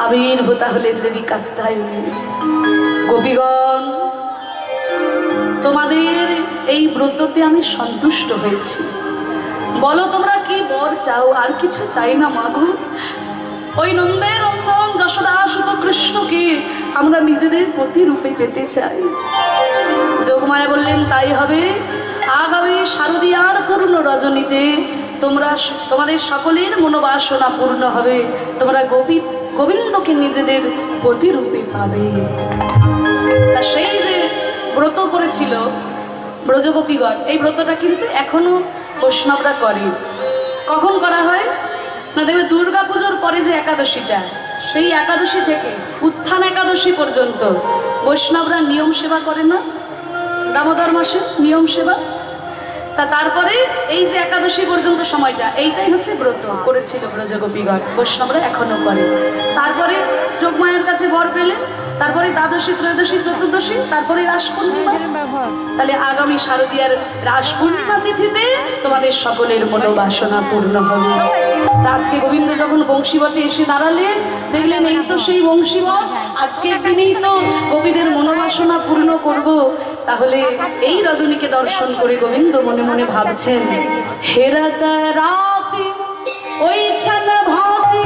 আবির্ভূতা হলেন দেবী কাত্যায়নী। গোপীগণ, তোমাদের এই ব্রততে আমি সন্তুষ্ট হয়েছি। বলো তোমরা কি বর চাও? আর কিছু চাই না মাগো। ওই নন্দের নন্দন যশোদা সুত কৃষ্ণকে আমরা নিজেদের প্রতিরূপে পেতে চাই। যোগমায়া বললেন তাই হবে। আগামী শারদীয়ার পূর্ণ রজনীতে তোমাদের সকলের মনোবাসনা পূর্ণ হবে। তোমরা গোবিন্দকে নিজেদের প্রতিরূপে পাবে। তা সেই যে ব্রত করেছিল ব্রজগোপীগণ, এই ব্রতটা কিন্তু এখনো বৈষ্ণবরা করে। কখন করা হয় না, দেখবে দুর্গা পুজোর পরে যে একাদশীটা, সেই একাদশী থেকে উত্থান একাদশী পর্যন্ত বৈষ্ণবরা নিয়ম সেবা করে না? দামোদর মাসে নিয়ম সেবা। তারপরে এই যে একাদশী পর্যন্ত সময়টা, এইটাই হচ্ছে ব্রত করেছিল ব্রজগোপীগণ। বৈষ্ণবরা এখনো করে। তারপরে যোগমায়ের কাছে বর পেলে, তারপরে দ্বাদশী, ত্রয়োদশী, চতুর্দশী, তারপরে রাস পূর্ণিমা। তাহলে আগামী শারদীয়ার রাস পূর্ণিমা তিথিতে তোমাদের সকলের মনোবাসনা পূর্ণ হবে। তা আজকে গোবিন্দ যখন বংশীবটে এসে দাঁড়ালেন, দেখলেন এই তো সেই বংশীবট, আজকের দিনেই তো গোপীদের মনোবাসনা পূর্ণ করব। তাহলে এই রজনীকে দর্শন করে গোবিন্দ মনে মনে ভাবছেন, হেরাত রাতে ওই ছানা ভাতি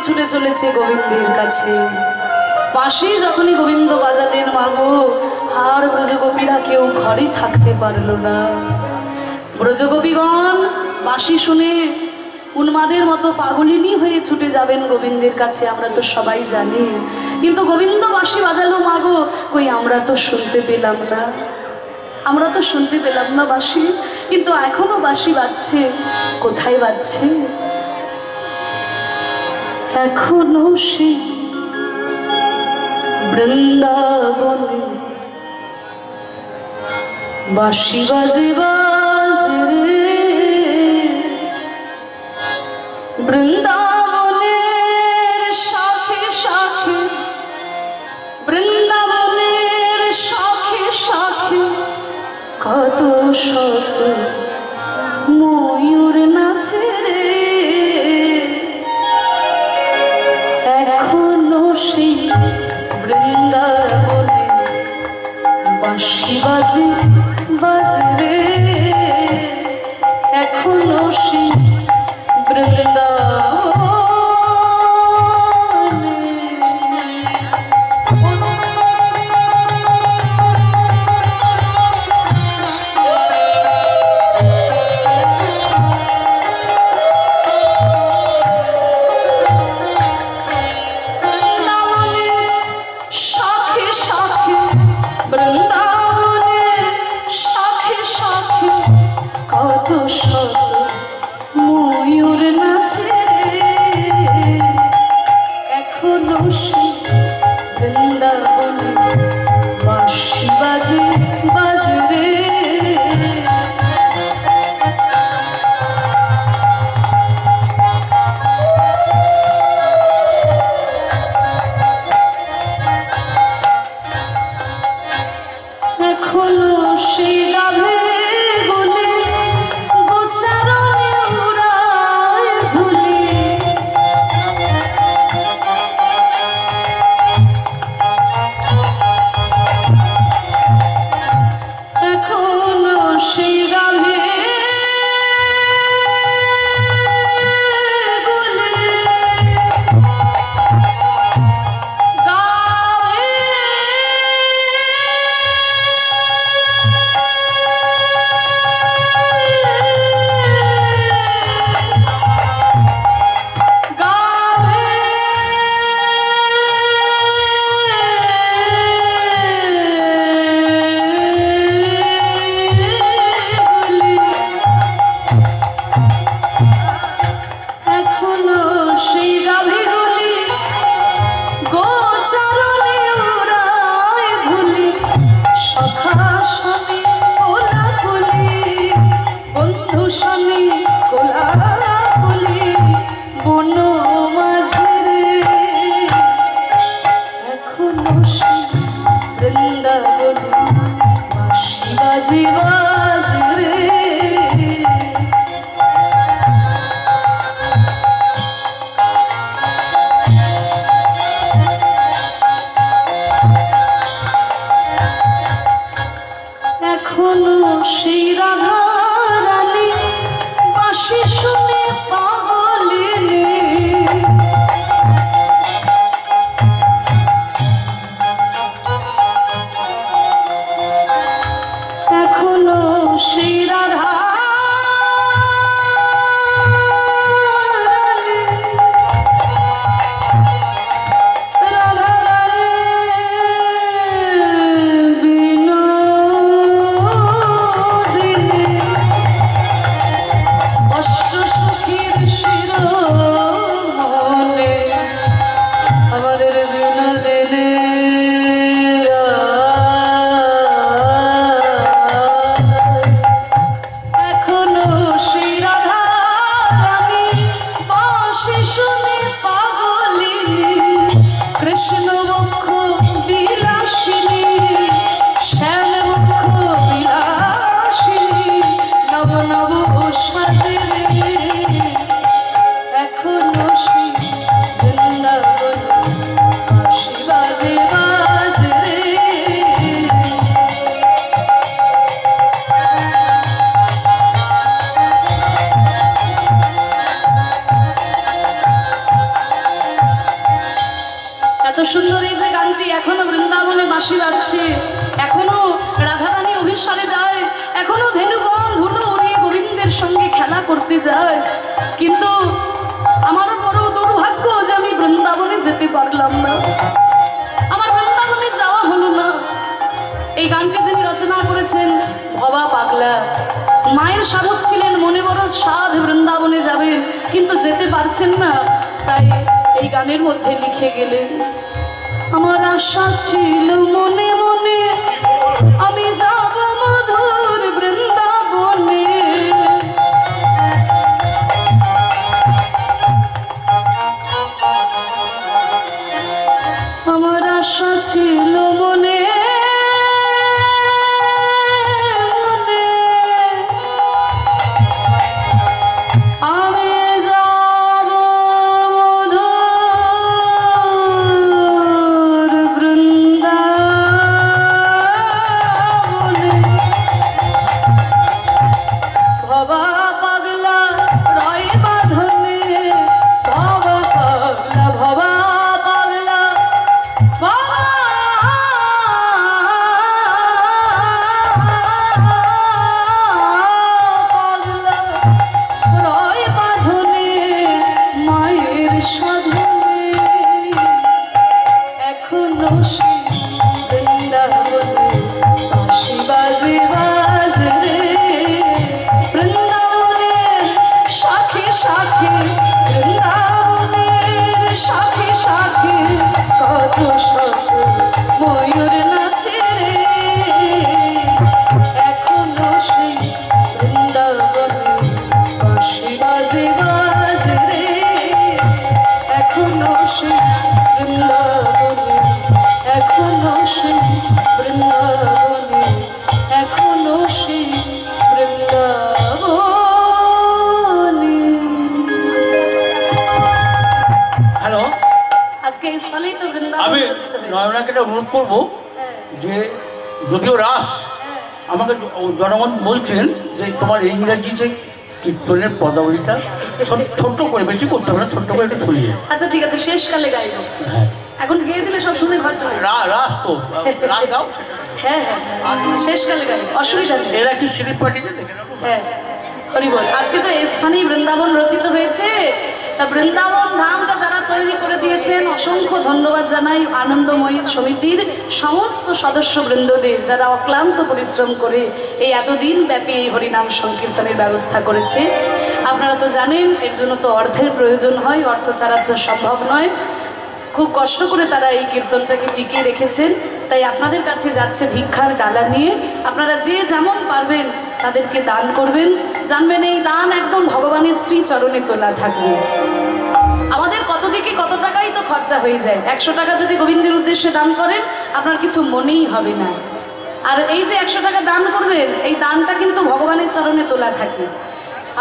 ছুটে চলেছে গোবিন্দের কাছে। বাঁশি যখনই গোবিন্দ বাজালেন মাগো, আর ব্রজগোপীরা কেউ ঘরে থাকতে পারল না। ব্রজগোপীগণ বাঁশি শুনে উন্মাদের মতো পাগলিনী হয়ে ছুটে যাবেন গোবিন্দের কাছে, আমরা তো সবাই জানি। কিন্তু গোবিন্দ বাঁশি বাজালো মাগো, কই আমরা তো শুনতে পেলাম না, আমরা তো শুনতে পেলাম না বাঁশি। কিন্তু এখনো বাঁশি বাজছে। কোথায় বাজছে? এখনো সে বৃন্দাবনে বাঁশি বাজে বাজে, বৃন্দাবনের শাখে শাখে, বৃন্দাবনের শাখে শাখে কত শত ময়ূর নাচে রে। এখনো সেই বৃন্দাবনে বাঁশি বাজে বাজে রে, এখনো সেই বৃন্দাবনে। শাখে শাখে বৃন্দাবনের শাখে শাখে কৃষ্ণ বক্ষ বিলাসিনী শ্যাম বক্ষ বিলাসিনী নব নব সাজে এখনো সেই বৃন্দাবন বাঁশি বাজে বাজে এত সুন্দর এই যে গানটি এখনো বৃন্দাবনে বাঁশি বাজছে, এখনো রাধারানী অভিসারে যায়, এখনো ধেনুগণ ধুলো উড়িয়ে গোবিন্দের সঙ্গে খেলা করতে যায়। কিন্তু আমার বড় দুর্ভাগ্য যে আমি বৃন্দাবনে যেতে পারলাম না, আমার বৃন্দাবনে যাওয়া হলো না। এই গানটি যিনি রচনা করেছেন ভবা পাগলা, মায়ের সাধক ছিলেন, মনে বড় সাধ বৃন্দাবনে যাবেন কিন্তু যেতে পারছেন না, তাই এই গানের মধ্যে লিখে গেলেন আমার আশা ছিল মনে মনে আমি যাব মধুর বৃন্দাবনে, আমার আশা ছিল মনে মনে আমি যাব মধুর বৃন্দাবনে। ভবা পাগলা রয় বাঁধনে, ভবা পাগলা ভবা পাগলা ভবা পাগলা রয় বাঁধনে মায়ের সাধনে এখনো সে বৃন্দাবনে বাঁশি বাজে বাজে রে বৃন্দাবনের সাথে সাথে বৃন্দাবনের সাথে সাথে কত শত ময়ূর নাচে রে এখনো সেই বৃন্দাবনে বাঁশি বাজে বাজে রে এখনো সেই বৃন্দাবনে এখনো সেই বৃন্দাবনে এখনো সেই বৃন্দাবনে। হ্যালো, আজকে এই স্থলেই তো বৃন্দাবন আমি রচিত হয়েছে। নয়নাকে একটা অনুরোধ করবো হ্যাঁ, যে যদিও রাস হ্যাঁ। আমাকে জনগণ বলছেন যে তোমার এই ইংরাজি যে কীর্তনের পদাবলীটা ছোট্ট করে, বেশি করতে হবে না, ছোট্ট করে একটু ছড়িয়ে। আচ্ছা ঠিক আছে, শেষকালে গাইব। হ্যাঁ, এখন গেয়ে দিলে সব শুনে ঘর চলে যাবে। রাস তো রাস গাও। হ্যাঁ হ্যাঁ হ্যাঁ, শেষকালে গাইব, অসুবিধা নেই। এরা কি সিঁড়ি পার্টিতে দেখে নেবো? হ্যাঁ, হরি বল। আজকে তো এই স্থানেই বৃন্দাবন রচিত হয়েছে, তা বৃন্দাবন ধামটা যারা তৈরি করে দিয়েছেন অসংখ্য ধন্যবাদ জানাই আনন্দময়ী সমিতির সমস্ত সদস্য বৃন্দদের, যারা অক্লান্ত পরিশ্রম করে এই এতদিন ব্যাপী এই হরিনাম সংকীর্তনের ব্যবস্থা করেছে। আপনারা তো জানেন এর জন্য তো অর্থের প্রয়োজন হয়, অর্থ ছাড়া তো সম্ভব নয়। খুব কষ্ট করে তারা এই কীর্তনটাকে টিকিয়ে রেখেছেন, তাই আপনাদের কাছে যাচ্ছে ভিক্ষার ডালা নিয়ে। আপনারা যে যেমন পারবেন তাদেরকে দান করবেন, জানবেন এই দান একদম ভগবানের শ্রী চরণে তোলা থাকবে। আমাদের কত দিকে কত টাকাই তো খরচা হয়ে যায়, 100 টাকা যদি গোবিন্দের উদ্দেশ্যে দান করেন আপনার কিছু মনেই হবে না। আর এই যে 100 টাকা দান করবেন, এই দানটা কিন্তু ভগবানের চরণে তোলা থাকে।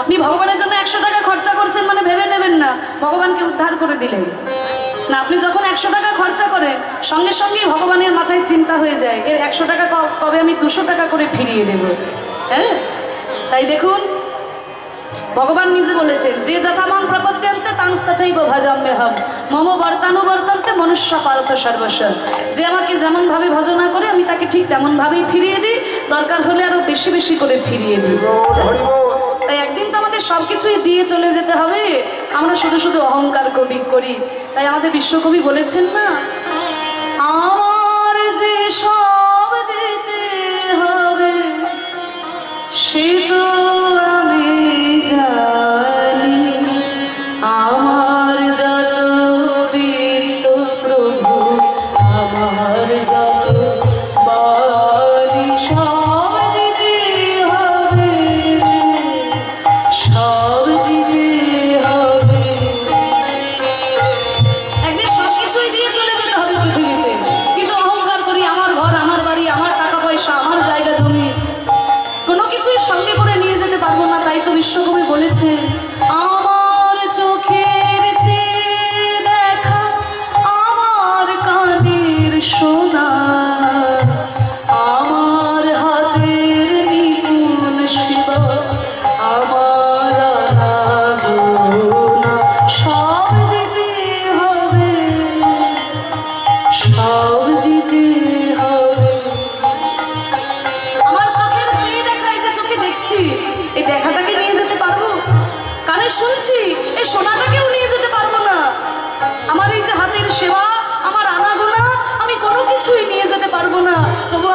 আপনি ভগবানের জন্য 100 টাকা খরচা করছেন মানে ভেবে নেবেন না ভগবানকে উদ্ধার করে দিলেন না। আপনি যখন 100 টাকা খরচা করেন সঙ্গে সঙ্গেই ভগবানের মাথায় চিন্তা হয়ে যায় এর 100 টাকা কবে আমি 200 টাকা করে ফিরিয়ে দেব। হ্যাঁ, তাই দেখুন ভগবান নিজে বলেছেন যে যথামান প্রপদ্যন্তে তাংস্তথৈব ভজাম্যহম মম বর্তানুবর্তন্তে মনুষ্য পারত সর্বস্ব। যে আমাকে যেমনভাবে ভজনা করে আমি তাকে ঠিক তেমনভাবেই ফিরিয়ে দিই, দরকার হলে আরো বেশি বেশি করে ফিরিয়ে দিই। তাই একদিন তো আমাদের সব কিছুই দিয়ে চলে যেতে হবে, আমরা শুধু শুধু অহংকার করি। তাই আমাদের বিশ্বকবি বলেছেন না, আমার যে সব দিতে হবে সে তো আমি জানি, আমার যত বিত্ত প্রভু আমার যত বাণী সব দিতে হবে, সব দিতে হবে। একদিন সব কিছুই দিয়ে চলে যেতে হবে।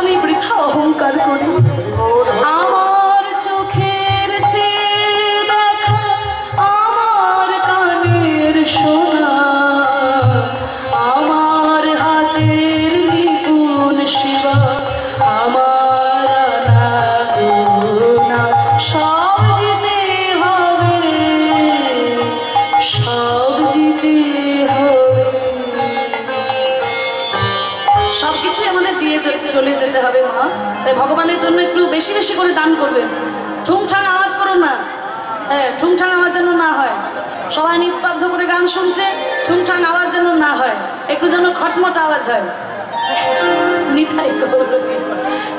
আমি বৃথা অহংকার করি? আমার চোখের চেয়ে দেখা, আমার কানের শোনা, আমার হাতের নিপুণ সেবা, আমার আনাগোনা সব দিতে হবে, সব দিতে হবে। সবকিছুই আমাদের দিয়ে চলে যেতে হবে মা। তাই ভগবানের জন্য একটু বেশি বেশি করে দান করবেন। ঠুংঠাং আওয়াজ করুন না, হ্যাঁ ঠুংঠাং আওয়াজ যেন না হয়। সবাই নিস্তব্ধ করে গান শুনছে, ঠুংঠাং আওয়াজ যেন না হয়, একটু যেন খটমট আওয়াজ হয়। নিতাই গৌর।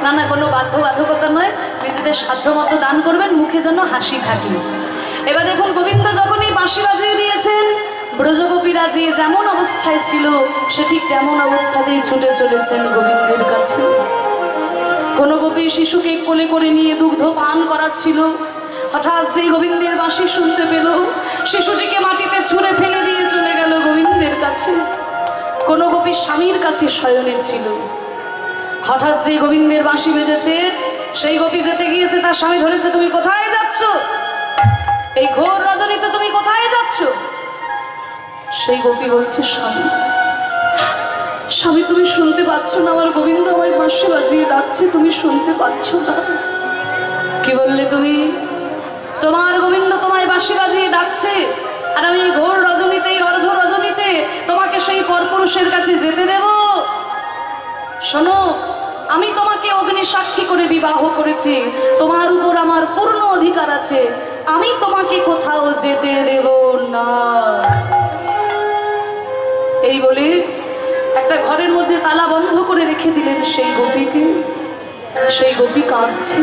না না, কোনো বাধ্যবাধকতা নয়, নিজেদের সাধ্য মতো দান করবেন, মুখে যেন হাসি থাকে। এবার দেখুন, গোবিন্দ যখনই বাঁশি বাজিয়ে দিয়েছেন, ব্রজগোপীরা যে যেমন অবস্থায় ছিল সে ঠিক তেমন অবস্থাতেই ছুটে চলেছেন গোবিন্দের কাছে। কোন গোপী শিশুকে কোলে করে নিয়ে দুগ্ধ পান করাচ্ছিল, হঠাৎ যেই গোবিন্দের বাঁশি শুনতে পেল, শিশুটিকে মাটিতে ছুঁড়ে ফেলে দিয়ে চলে গেল গোবিন্দের কাছে। কোন গোপী স্বামীর কাছে শয়নে ছিল, হঠাৎ যে গোবিন্দের বাঁশি বেজেছে, সেই গোপী যেতে গিয়েছে, তার স্বামী ধরেছে, তুমি কোথায় যাচ্ছ? এই ঘোর রজনীতে তুমি কোথায় যাচ্ছ? সেই গোপী বলছে, স্বামী, স্বামী তুমি শুনতে পাচ্ছ না? আমার গোবিন্দ আমায় বাঁশি বাজিয়ে ডাকছে, তুমি শুনতে পাচ্ছ না? কি বললে তুমি? তোমার গোবিন্দ তোমায় বাঁশি বাজিয়ে ডাকছে, আর আমি ঘোর রজনীতে, অর্ধ রজনীতে তোমাকে সেই পরপুরুষের কাছে যেতে দেব? শোনো, আমি তোমাকে অগ্নি সাক্ষী করে বিবাহ করেছি, তোমার উপর আমার পূর্ণ অধিকার আছে, আমি তোমাকে কোথাও যেতে দেব না। এই বলে একটা ঘরের মধ্যে তালা বন্ধ করে রেখে দিলেন সেই গোপীকে। সেই গোপী কাঁদছে,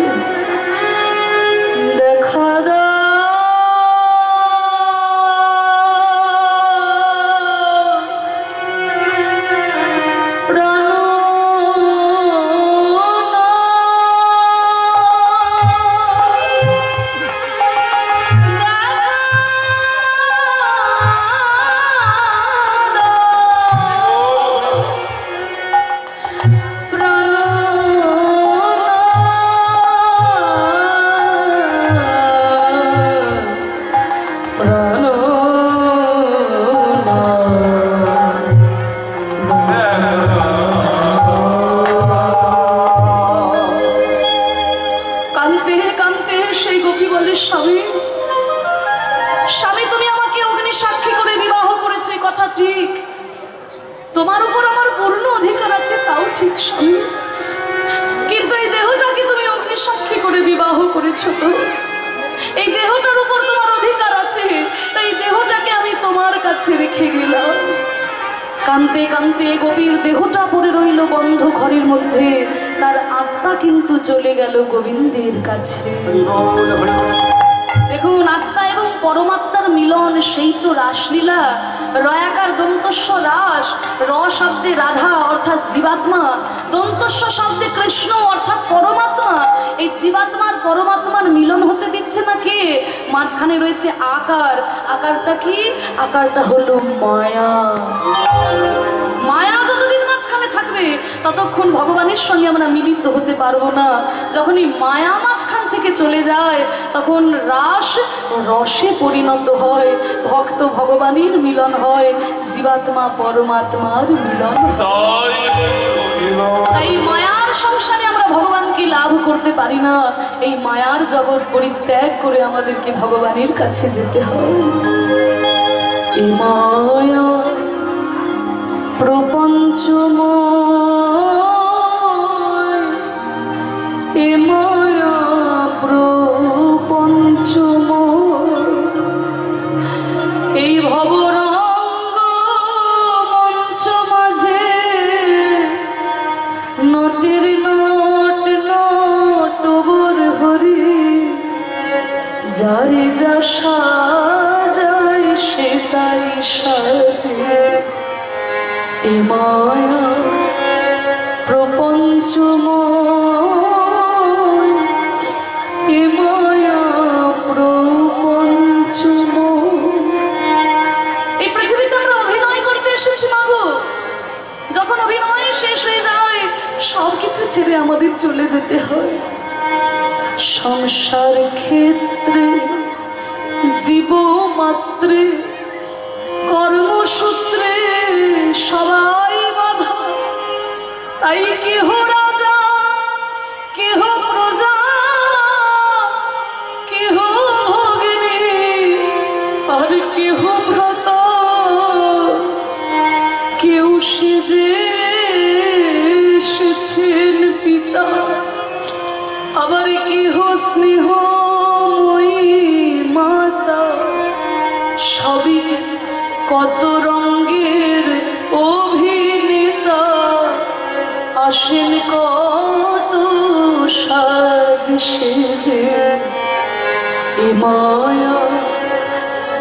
দেখা দাও তোমার উপর আমার পূর্ণ অধিকার আছে, তাও ঠিক স্বামী, কিন্তু এই দেহটাকে তুমি অগ্নি সাক্ষী করে বিবাহ করেছো, তো এই দেহটার উপর তোমার অধিকার আছে, তাই দেহটাকে আমি তোমার কাছে রেখে গেলাম। কাঁদতে কাঁদতে গোপীর দেহটা পড়ে রইল বন্ধ ঘরের মধ্যে, তার আত্মা কিন্তু চলে গেল গোবিন্দের কাছে। দেখুন, আত্মা এবং পরমাত্মার মিলন, সেই তো রাসলীলা। রয়াকার দন্তস্ব রাস, র শব্দে রাধা অর্থাৎ জীবাত্মা, দন্তস্ব শব্দে কৃষ্ণ অর্থাৎ পরমাত্মা। এই জীবাত্মার পরমাত্মার মিলন হতে দিচ্ছে না কে? মাঝখানে রয়েছে আকার। আকারটা কি? আকারটা হলো মায়া। মায়া যতদিন মাঝখানে থাকবে ততক্ষণ ভগবানের সঙ্গে আমরা মিলিত হতে পারবো না। যখনই মায়া মাঝখান থেকে চলে যায় তখন রাস রসে পরিণত হয়, ভক্ত ভগবানের মিলন হয়, জীবাত্মা পরমাত্মার মিলন। তাই মায়ার সংসারে আমরা ভগবানকে লাভ করতে পারি না, এই মায়ার জগৎ পরিত্যাগ করে আমাদেরকে ভগবানের কাছে যেতে হয়। এই মায়া প্রপঞ্চময়, এ মায়া প্রপঞ্চময়, এই ভবরঙ্গ মঞ্চ মাঝে নটের নট নটবর হরি, যারে যা সাজায় সেটাই সাজে। এ মায়া প্রপঞ্চময়, এ মায়া প্রপঞ্চময়। এই পৃথিবীতে আমরা অভিনয় করতে এসেছি মাগো। যখন অভিনয় শেষ হয়ে যায়, সব কিছু ছেড়ে আমাদের চলে যেতে হয়। সংসার ক্ষেত্রে জীব মাত্রে কর্মসূত্রে সবাই বাধা, তাই কেহ রাজা কেহ প্রজা কেহ ভগিনী আর কেহ ভ্রাত, কেউ সেজে এসেছেন পিতা, আবার কেহ স্নেহময়ী মাতা। সবই কত রঙের অভিনেতা, আসেন কত সাজ সেজে। এ মায়া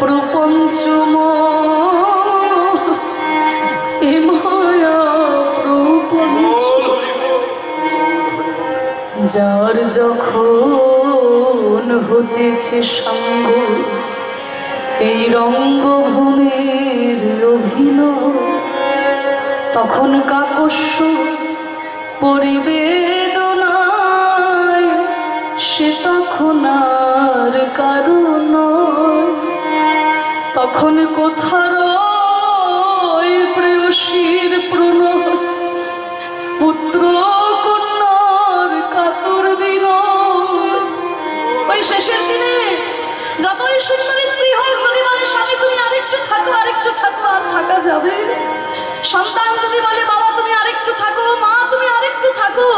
প্রপঞ্চময়, এ মায়া প্রপঞ্চ। যার যখন হতেছে সঙ্গ এই রঙ্গভূমির অভিনয়, তখন কাকস্য পরিবেদনায় সে তখন আর কারণ, তখন কোথার প্রেয়সীর প্রণয়, পুত্র কন্যার কাতর বিনয়। ওই শেষের দিনে যতই সুন্দরী স্ত্রী হোক, যদি বলে স্বামী তুমি আরেকটু থাকো আরেকটু থাকো, আর থাকা যাবে। সন্তান যদি বলে বাবা তুমি আরেকটু থাকো, মা তুমি আরেকটু থাকো,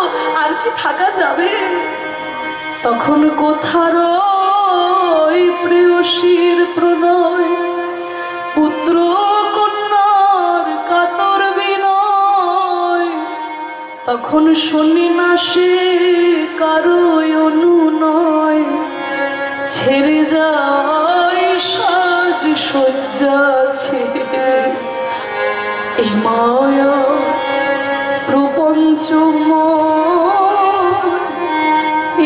আর কি থাকা যাবে? তখন কোথার প্রেয়সীর প্রণয়, পুত্র কন্যার কাতর বিনয়, তখন শুনি না সে কারো অনুনয়, ছেড়ে যায় সাজ সজ্জা ছেড়ে। এ মায়া প্রপঞ্চময়,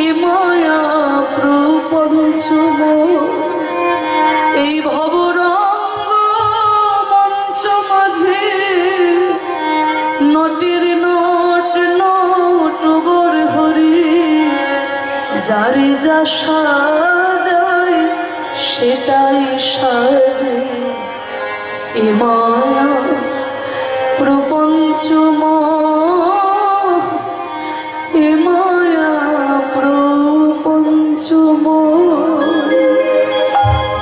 এ মায়া প্রপঞ্চময়। এই ভবরঙ্গ মঞ্চ মাঝে নটের নট নটবর হরি, যারে যা সাজায় সেটাই সাজে। এ মায়া প্রপঞ্চময়, এ মায়া প্রপঞ্চময়।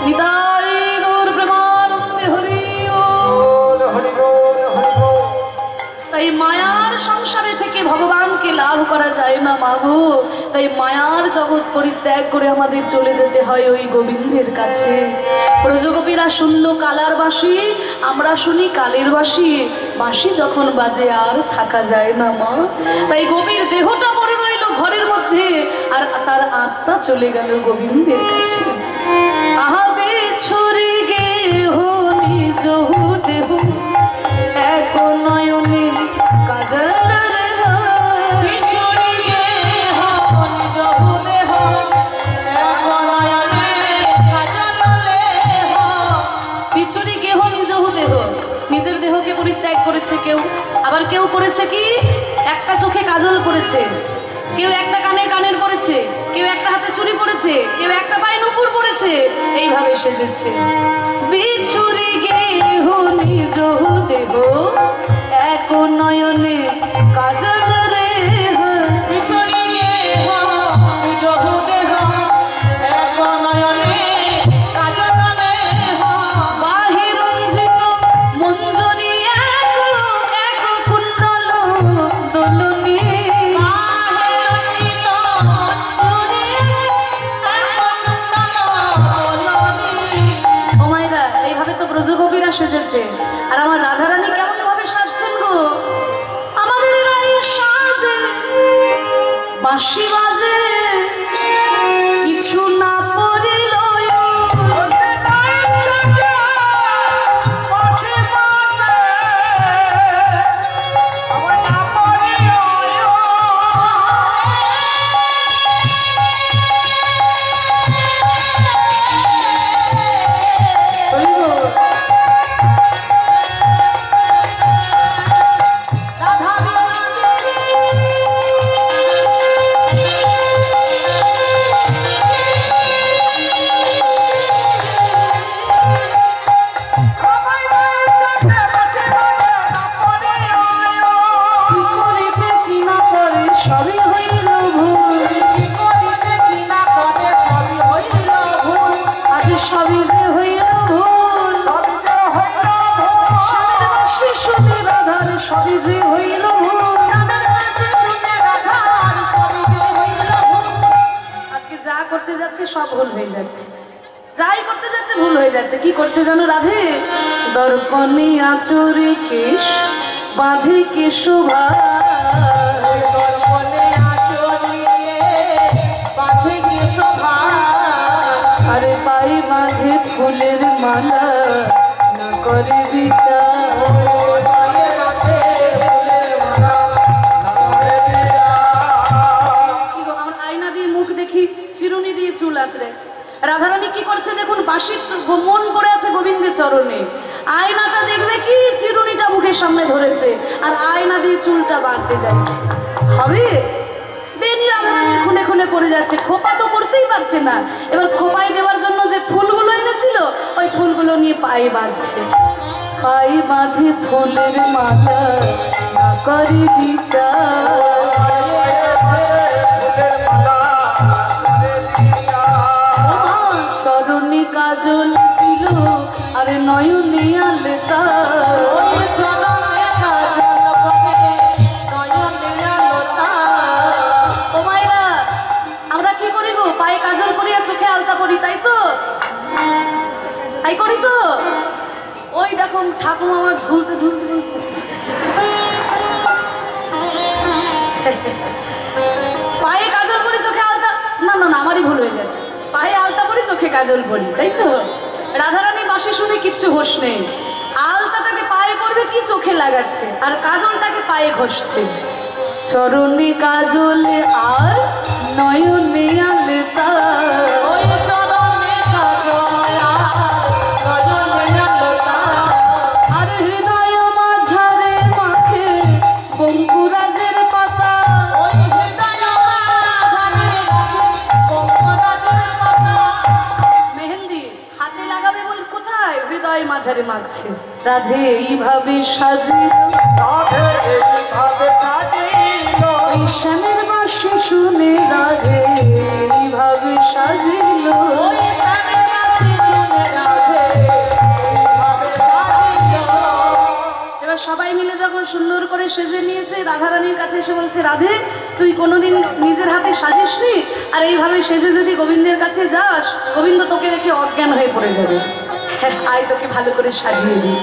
নিতাই গৌর প্রেমানন্দে হরি বল, হরি বল, হরি বল। তাই মায়ার সংসারে থেকে ভগবানকে লাভ করা যায় না মাগো, তাই মায়ার জগৎ পরিত্যাগ করে আমাদের চলে যেতে হয় ওই গোবিন্দের কাছে। ব্রজগোপীরা শুনল কালার বাঁশি, আমরা শুনি কালের বাঁশি, বাঁশি যখন বাজে আর থাকা যায় না মা। তাই গোপীর দেহটা পড়ে রইল ঘরের মধ্যে, আর তার আত্মা চলে গেল গোবিন্দের কাছে। আহাবে ছড়ি গেহ নিজ দেহ, এক নয়নে কাজল নিজের দেহকে পরিত্যাগ করেছে কেউ, আবার কেউ করেছে কি একটা চোখে কাজল করেছে, কেউ একটা কানে কানের পরেছে, কেউ একটা হাতে চুড়ি পরেছে, কেউ একটা পায়ে নুপুর পরেছে, এইভাবে সেজেছে। বিছুরি গেহ নিজ দেহ, এক নয়নে কাজল রে, বিছুরি গেহ নিজ দেহ, এক নয়নে কাজল রে, বাহি রঞ্জিত মঞ্জরি এক এক কুণ্ডল দোলনী, ব্রজগোপীরা সেজেছে। আর আমার রাধারানী কেমন ভাবে সাজছেন গো, আমাদের রাই সাজে বাঁশি বাজে, কিছু না পড়িল রাধা সব ভুল হয়ে যাচ্ছে, যাই করতে যাচ্ছে ভুল হয়ে যাচ্ছে। কি করছে জানো রাধে? দর্পণে আচরে কেশ বাঁধে কেশোভা, আরে পায়ে বাঁধে ফুলের মালা না করে বিচার। আয়না দিয়ে মুখ দেখি, চিরুনি দিয়ে চুল আছড়ে। রাধারানী কি করছে দেখুন, বাঁশির মন করে আছে গোবিন্দের চরণে, আয়নাটা দেখবে কি চিরুনিটা মুখের সামনে ধরেছে আর আয়না দিয়ে চুলটা বাঁধতে যাচ্ছে। হবে? বেনি রাধারানীর খুনে খুনে পড়ে যাচ্ছে, খোপা তো করতেই পারছে না। এবার খোপায় দেওয়ার জন্য যে ফুলগুলো এনেছিল ওই ফুলগুলো নিয়ে পায়ে বাঁধছে। পায়ে বাঁধে ফুলের মালা না করে বিচার। চরণে কাজল দিল আর নয়নে আলতা, ও মায়েরা আমরা কি করি গো? পায়ে কাজল করি আর চোখে আলতা পরি, তাই তো? তাই করি তো? ওই দেখো ঠাকুমা আমার ঝুলতে ঝুলতে বলছে পায়ে কাজল পরি চোখে আলতা। না না না, আমারই ভুল হয়ে যাচ্ছে, পায়ে আলতা পরি চোখে কাজল পরি, তাই তো? রাধারানী বাঁশি শুনে কিচ্ছু হোশ নেই, আলতাটাকে পায়ে করবে কি চোখে লাগাচ্ছে আর কাজলটাকে পায়ে ঘষছে। চরণে কাজল আর নয়নে আলতা, আর হৃদয় মাঝারে মাখে বঙ্কুরাজের পাতা। মেহেন্দি হাতে লাগাবে বল, কোথায়? হৃদয় মাঝারে মাখছে। রাধে এইভাবে সাজিল ওই শ্যামের বাঁশি শুনে, রাধে এইভাবে সাজিল। এবার সবাই মিলে যখন সুন্দর করে সেজে নিয়েছে, রাধারানীর কাছে এসে বলছে, রাধে তুই কোনোদিন নিজের হাতে সাজিসনি, আর এইভাবে সেজে যদি গোবিন্দের কাছে যাস, গোবিন্দ তোকে দেখে অজ্ঞান হয়ে পড়ে যাবে। আয় তোকে ভালো করে সাজিয়ে দিই।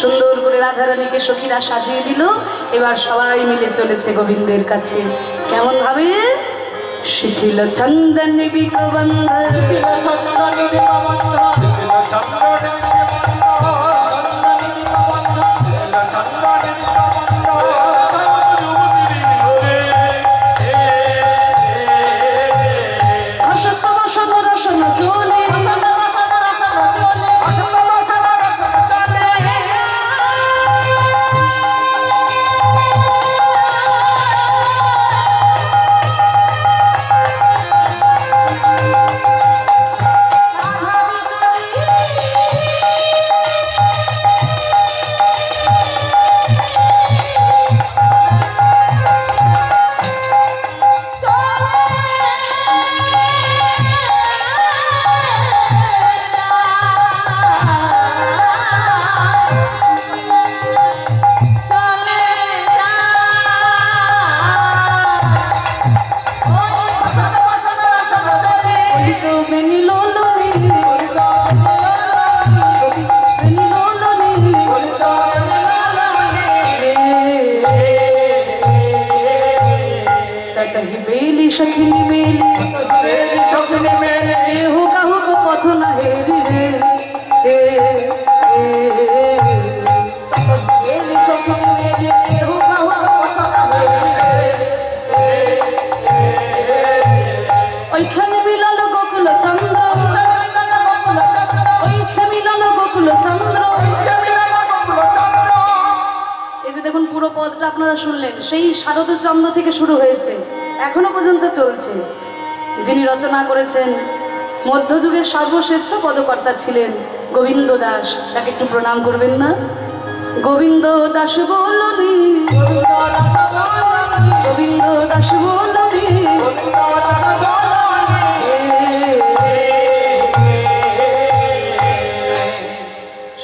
সুন্দর করে রাধারানীকে সখীরা সাজিয়ে দিল। এবার সবাই মিলে চলেছে গোবিন্দের কাছে। কেমন ভাবে? শিখিল চন্দন বিকবন্ধ, सखनी मेली केहू कहू को पथ न हेरी रे ওইখানে মিলল গোকুল চন্দ্র, ওইখানে মিলল গোকুল চন্দ্র। এই যে দেখুন পুরো পদটা আপনারা শুনলেন, সেই শারদ চন্দ্র থেকে শুরু হয়েছে, এখনো পর্যন্ত চলছে। যিনি রচনা করেছেন, মধ্যযুগের সর্বশ্রেষ্ঠ পদকর্তা ছিলেন গোবিন্দ দাস। তাকে একটু প্রণাম করবেন না? গোবিন্দ দাস বলনি, গোবিন্দ দাস বলনি।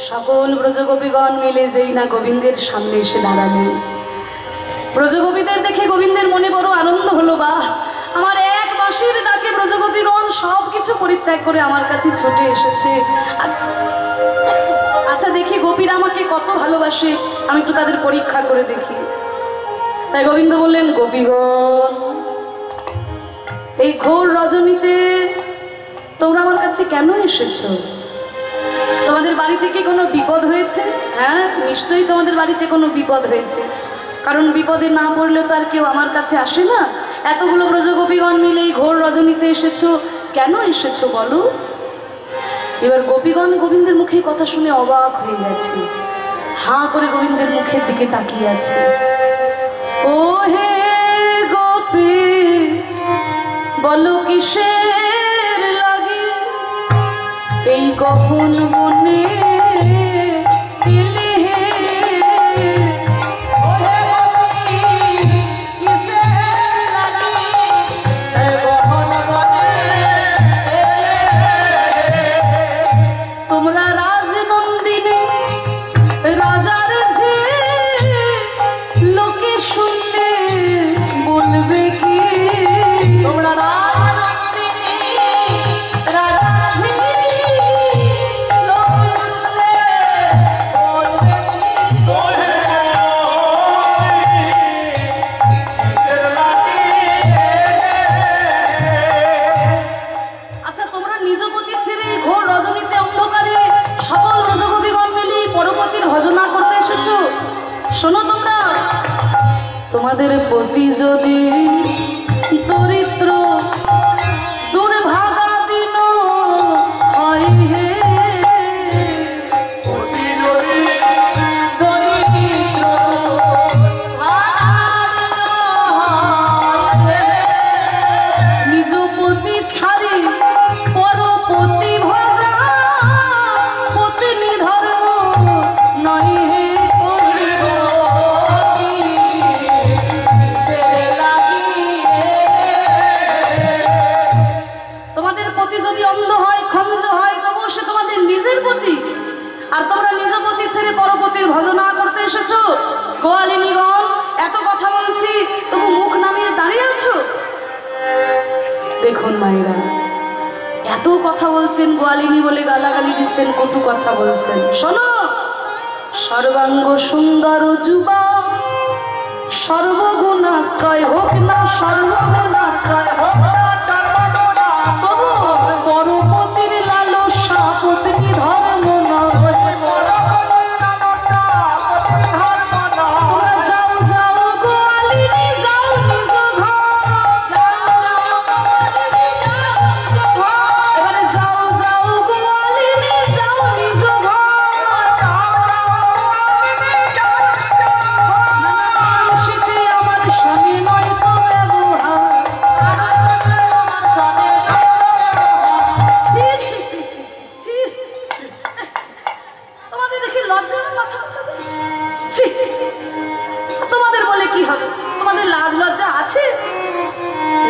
সকল ব্রজগোপীগণ মিলে যেই না গোবিন্দের সামনে এসে দাঁড়ালেন, ব্রজগোপীদের দেখে গোবিন্দের মনে বড় আনন্দ হলো। বা আমার এক বাঁশির ডাকে ব্রজগোপীগণ সব কিছু পরিত্যাগ করে আমার কাছে ছুটে এসেছে। আচ্ছা দেখি গোপীরা আমাকে কত ভালোবাসে, আমি একটু তাদের পরীক্ষা করে দেখি। তাই গোবিন্দ বললেন, গোপীগণ, এই ঘোর রজনীতে তোমরা আমার কাছে কেন এসেছো? তোমাদের বাড়ি থেকে কোনো বিপদ হয়েছে? হ্যাঁ, নিশ্চয়ই তোমাদের বাড়িতে কোনো বিপদ হয়েছে, কারণ বিপদে না পড়লে তো আর কেউ আমার কাছে আসে না। এতগুলো ব্রজগোপীগণ মিলে এই ঘোর রজনীতে এসেছো, কেন এসেছো বলো? এবার গোপীগণ গোবিন্দের মুখে কথা শুনে অবাক হয়ে গেছে, হাঁ করে গোবিন্দের মুখের দিকে তাকিয়ে আছে। ও হে গোপী, বলো কিসের লাগে এই গহন বনে এলে হে? তোমরা রাজনন্দিনী রাজার ঝে, লোকে শুনলে বলবে কি তোমরা শোনো, তোমরা তোমাদের প্রতি যদি দরিদ্র দুর্ভাগা দিন হয় হে, নিজ পতি ছাড়ি পরপতি ভজা পত্নী ধর্ম নয় হে। আর তোমরা নিজ পতি ছেড়ে পরপতির ভজনা করতে এসেছো। গোয়ালিনীগণ, এত কথা বলছি তবু মুখ নামিয়ে দাঁড়িয়ে আছো। দেখুন মায়েরা, এত কথা বলছেন, গোয়ালিনী বলে গালাগালি দিচ্ছেন, কটু কথা বলছেন। শোনো, সর্বাঙ্গ সুন্দর যুবা সর্বগুণাশ্রয় হোক না, সর্বগুণাশ্রয় হোক না, তবু পরপতির লালসা পত্নী ধর্ম নয়। তোমাদের বলে কি হবে? তোমাদের লাজ লজ্জা আছে?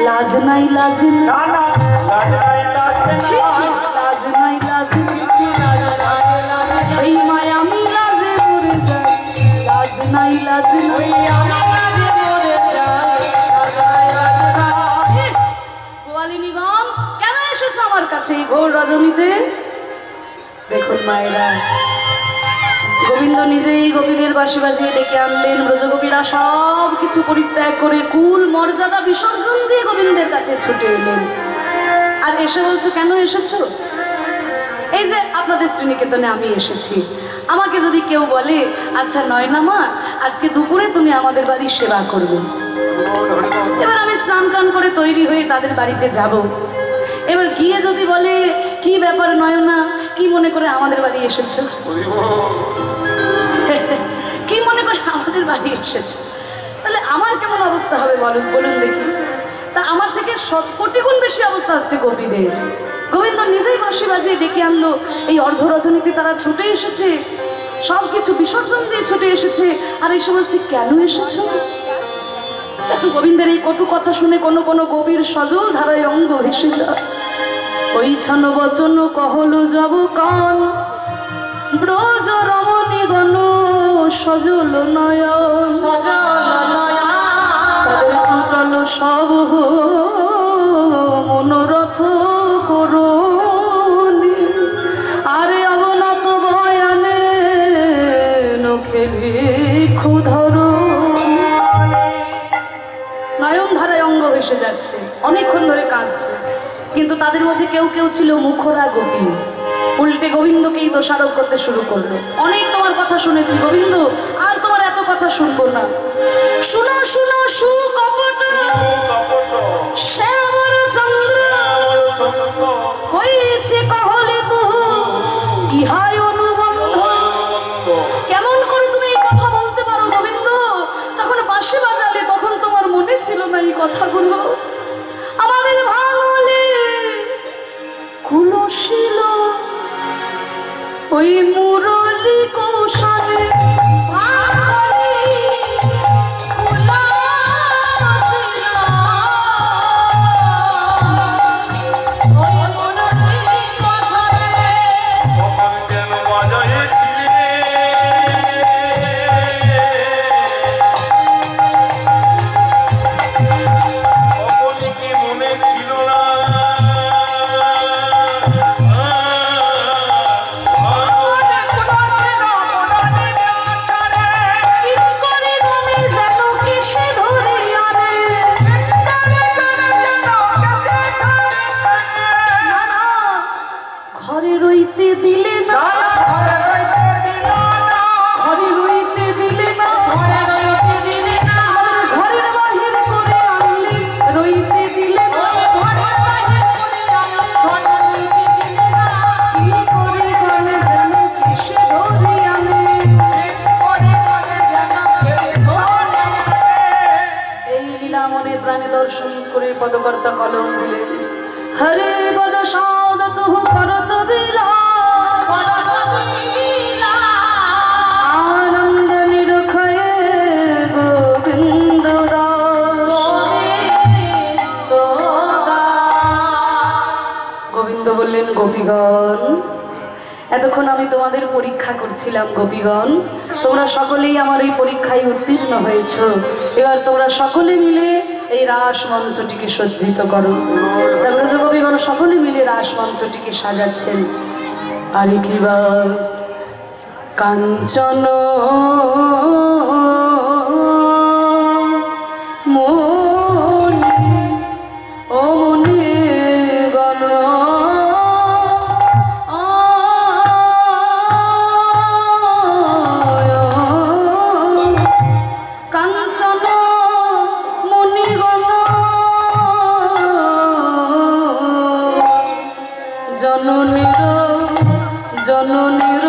লাজ নাই, লাজ লাজ নাই, লাজ এই মায়া আমি লাজে মরে যাই, লাজ নাই, লাজ গোয়ালিনীগণ, কেন এসেছো আমার কাছে এই ঘোর রজনীতে? দেখুন মায়েরা, গোবিন্দ নিজেই গোপীদের বাঁশি বাজিয়ে ডেকে আনলেন। ব্রজগোপীরা সব কিছু পরিত্যাগ করে কুল মর্যাদা বিসর্জন দিয়ে গোবিন্দের কাছে ছুটে এলেন। আর এসে বলছো, কেন এসেছো? এই যে আপনাদের শ্রীনিকেতনে আমি এসেছি, আমাকে যদি কেউ বলে, আচ্ছা নয়না মা, আজকে দুপুরে তুমি আমাদের বাড়ির সেবা করবে। এবার আমি স্নান টান করে তৈরি হয়ে তাদের বাড়িতে যাব। এবার গিয়ে যদি বলে, কি ব্যাপার নয়না, কি মনে করে আমাদের বাড়ি এসেছো? কি মনে করে আমাদের বাড়ি এসেছো? তাহলে আমার কেমন অবস্থা হবে বলুন দেখি। তা আমার থেকে 100 গুণ বেশি অবস্থা হচ্ছে গোপীদের। গোবিন্দ নিজেই বাঁশি বাজিয়ে ডেকে আনলো। এই অর্ধ রজনীতে তারা ছুটে এসেছে, সব কিছু বিসর্জন দিয়ে ছুটে এসেছে। আর এসে বলছে, কেন এসেছো? গোবিন্দের এই কটু কথা শুনে কোনো কোনো গোপীর সজল ধারায় অঙ্গ ভেসে যায়। ওই ছন বচন কহল যাব কান, ব্রজ রমণী গণ সজল নয়ন, তাদের টুটালো সব ক্ষুধর নয়ন ধারায় অঙ্গ ভেসে যাচ্ছে, অনেকক্ষণ ধরে কাঁদছে, কিন্তু তাদের মধ্যে কেউ কেউ ছিল মুখরা গোপী, উল্টে গোবিন্দকেই দোষারোপ করতে শুরু করলো। অনেক তোমার কথা শুনেছি গোবিন্দ, আর তোমার এত কথা শুনবো না। শুনো শুনো সুকপট শ্যামর চন্দ্র কইছে কহলে বহু ইহাই অনুবন্ধ। কেমন করে তুমি এই কথা বলতে পারো গোবিন্দ? যখন বাঁশি বাজালে তখন তোমার মনে ছিল না এই কথাগুলো? আমাদের ভাঙলে কুলশীল ওই মুরলি কৌশলে পদকর্তা কলম দিলেন। হরে পদ সাদ তুহু করত আনন্দ নিরখয়ে গোবিন্দ দাস। গোবিন্দ বললেন, গোপীগণ, এতক্ষণ আমি তোমাদের পরীক্ষা করছিলাম। গোপীগণ, তোমরা সকলেই আমার এই পরীক্ষায় উত্তীর্ণ হয়েছ। এবার তোমরা সকলে মিলে এই রাস মঞ্চটিকে সজ্জিত করো। ব্রজগোপীগণ সকলে মিলে রাস মঞ্চটিকে সাজাচ্ছেন। আরে কিবা কাঞ্চন মনি ও মনি গণ কাঞ্চন জননীর জননীর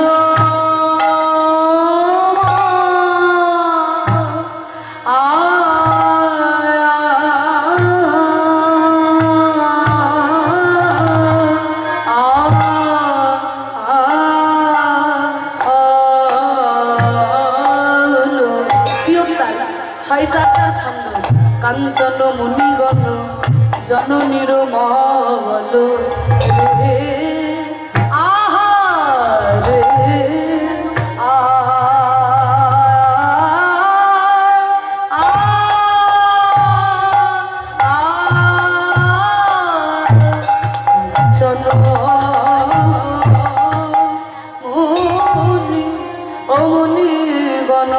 ছয় চার ছন্দ। কাঞ্চন মুনিগণ জননীর মল রে আহা রে আ জন মুনি ও মুনিগণ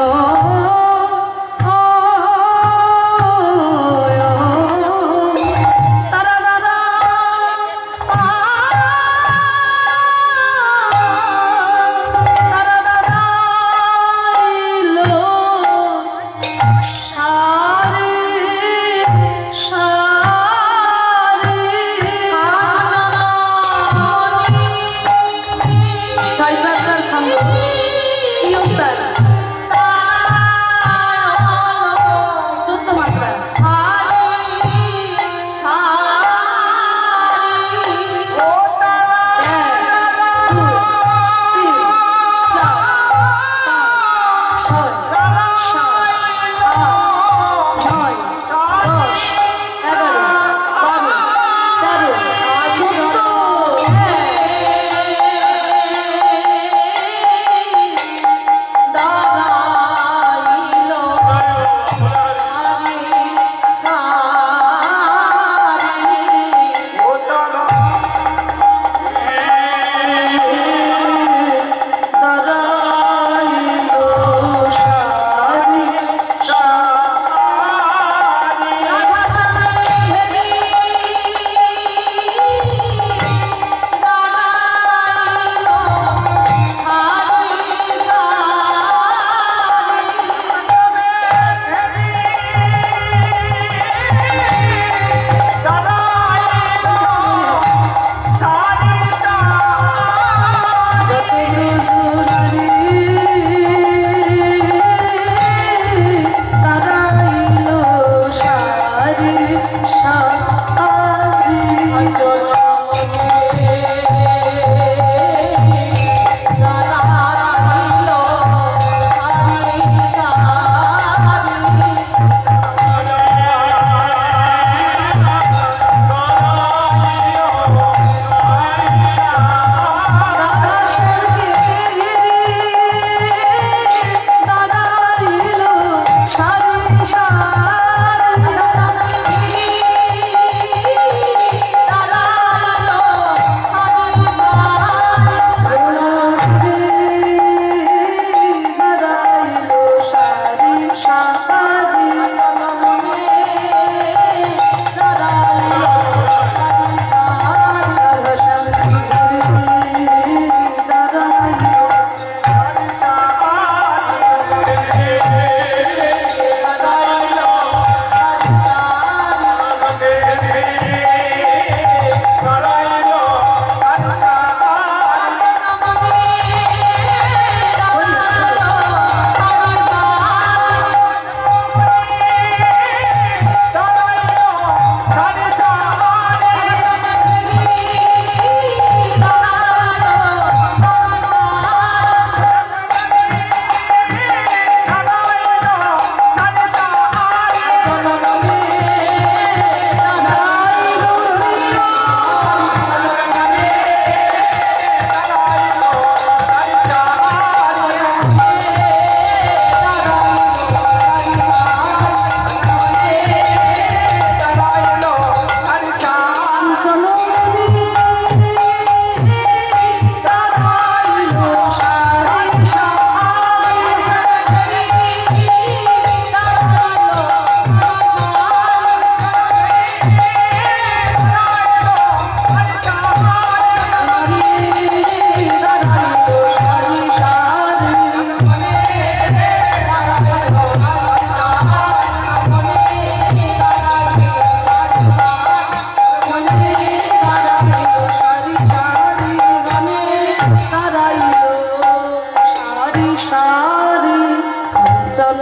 কাঞ্চন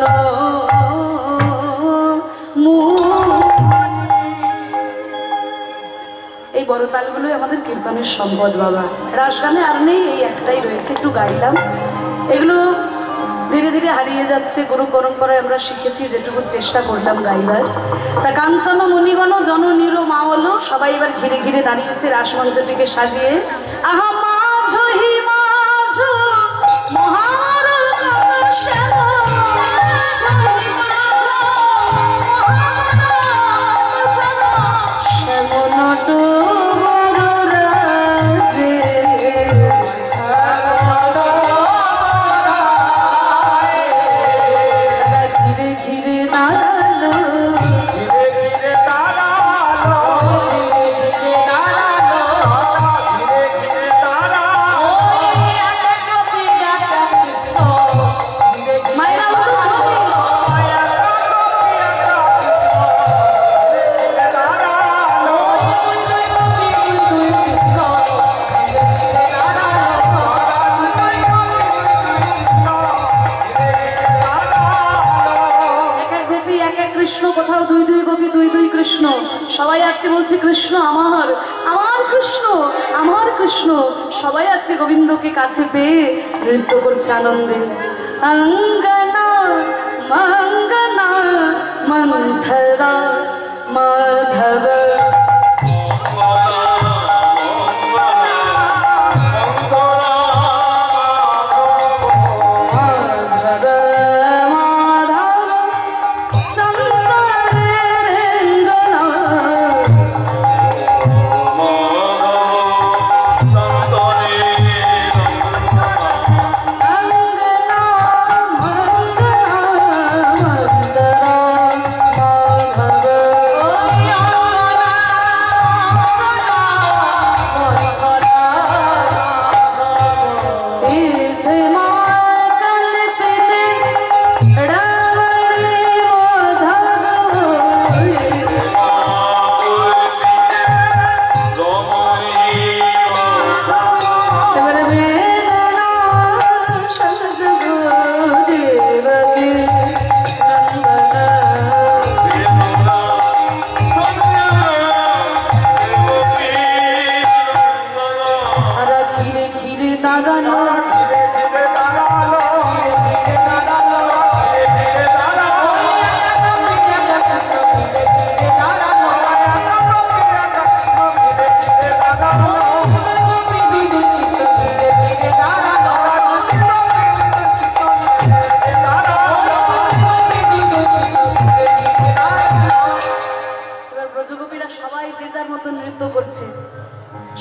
এই বড় তালগুলোই আমাদের কীর্তনের সম্পদ বাবা। রাস গানে আর নেই, এই একটাই রয়েছে, একটু গাইলাম। এগুলো ধীরে ধীরে হারিয়ে যাচ্ছে, গুরু পরম্পরায় আমরা শিখেছি, যেটুকু চেষ্টা করলাম গাইবার। তা কাঞ্চন মুনিগণ জননীর মাওল সবাই এবার ঘিরে ঘিরে দাঁড়িয়েছে রাসমঞ্চটিকে সাজিয়ে। আহা মাঝো হি মাঝো মহার শ্যাম সবাই আজকে বলছে কৃষ্ণ আমার, আমার কৃষ্ণ, আমার কৃষ্ণ। সবাই আজকে গোবিন্দকে কাছে পেয়ে নৃত্য করছে আনন্দে। অঙ্গনা মঙ্গনা মন্থরা মাধব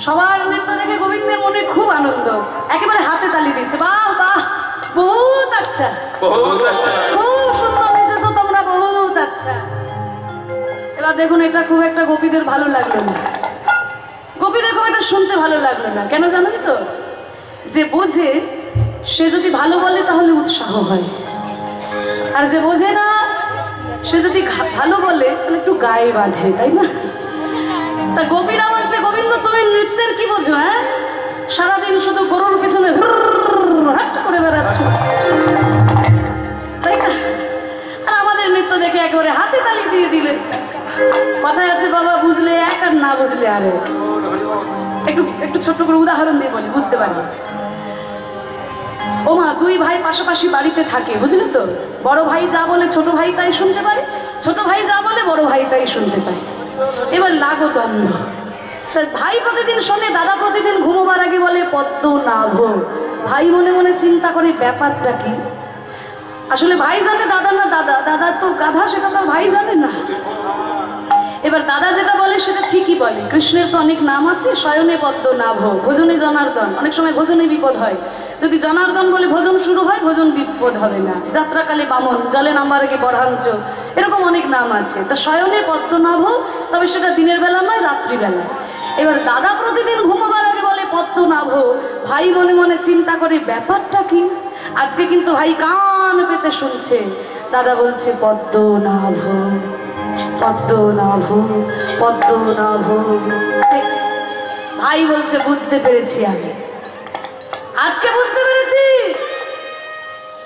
সবার নৃত্য দেখে গোবিন্দের মনে খুব আনন্দ, একেবারে হাতে তালি দিচ্ছে। বাহ বাহ, বহুত আচ্ছা, খুব সুন্দর নেচেছো তোমরা, বহুত আচ্ছা। এবার দেখুন, এটা খুব একটা গোপীদের ভালো লাগলো না, গোপীদের খুব একটা শুনতে ভালো লাগলো না। কেন জানেন তো? যে বোঝে সে যদি ভালো বলে তাহলে উৎসাহ হয়, আর যে বোঝে না সে যদি ভালো বলে তাহলে একটু গায়ে বাঁধে, তাই না? তা গোপীরা বলছে, গোবিন্দ তুমি নৃত্যের কি বোঝো? হ্যাঁ, সারাদিন শুধু গরুর পিছনে হাট করে বেড়াচ্ছ, তাই না? আর আমাদের নৃত্য দেখে একেবারে হাতে তালি দিয়ে দিলে। কথায় আছে বাবা, বুঝলে এক আর না বুঝলে আরেক। একটু একটু ছোট্ট করে উদাহরণ দিয়ে বলি, বুঝতে পারবে। ও মা, দুই ভাই পাশাপাশি বাড়িতে থাকে, বুঝলে তো? বড় ভাই যা বলে ছোট ভাই তাই শুনতে পায়, ছোট ভাই যা বলে বড় ভাই তাই শুনতে পায়। এবার লাগো দ্বন্দ্ব। ভাই প্রতিদিন শোনে, দাদা প্রতিদিন ঘুমোবার আগে বলে পদ্ম নাভ। ভাই মনে মনে চিন্তা করে ব্যাপারটা কি। আসলে ভাই জানে দাদা না দাদা, দাদার তো গাধা, সেটা তো ভাই জানে না। এবার দাদা যেটা বলে সেটা ঠিকই বলে। কৃষ্ণের তো অনেক নাম আছে, শয়নে পদ্ম নাভ, ভোজনে জনার্দন। অনেক সময় ভোজনে বিপদ হয়, যদি জনার্দন বলে ভোজন শুরু হয়, ভোজন বিপদ হবে না। যাত্রাকালে বামন, জলে নামার আগে বরহাঞ্চ, এরকম অনেক নাম আছে। তা শয়নে পদ্মনাভ, তবে সেটা দিনের বেলা নয়, রাত্রিবেলা। এবার দাদা প্রতিদিন ঘুমাবার আগে বলে পদ্মনাভ। ভাই মনে মনে চিন্তা করে ব্যাপারটা কি। আজকে কিন্তু ভাই কান পেতে শুনছে, দাদা বলছে পদ্মনাভ, পদ্মনাভ, পদ্মনাভ। ভাই বলছে বুঝতে পেরেছি, আমি আজকে বুঝতে পেরেছি।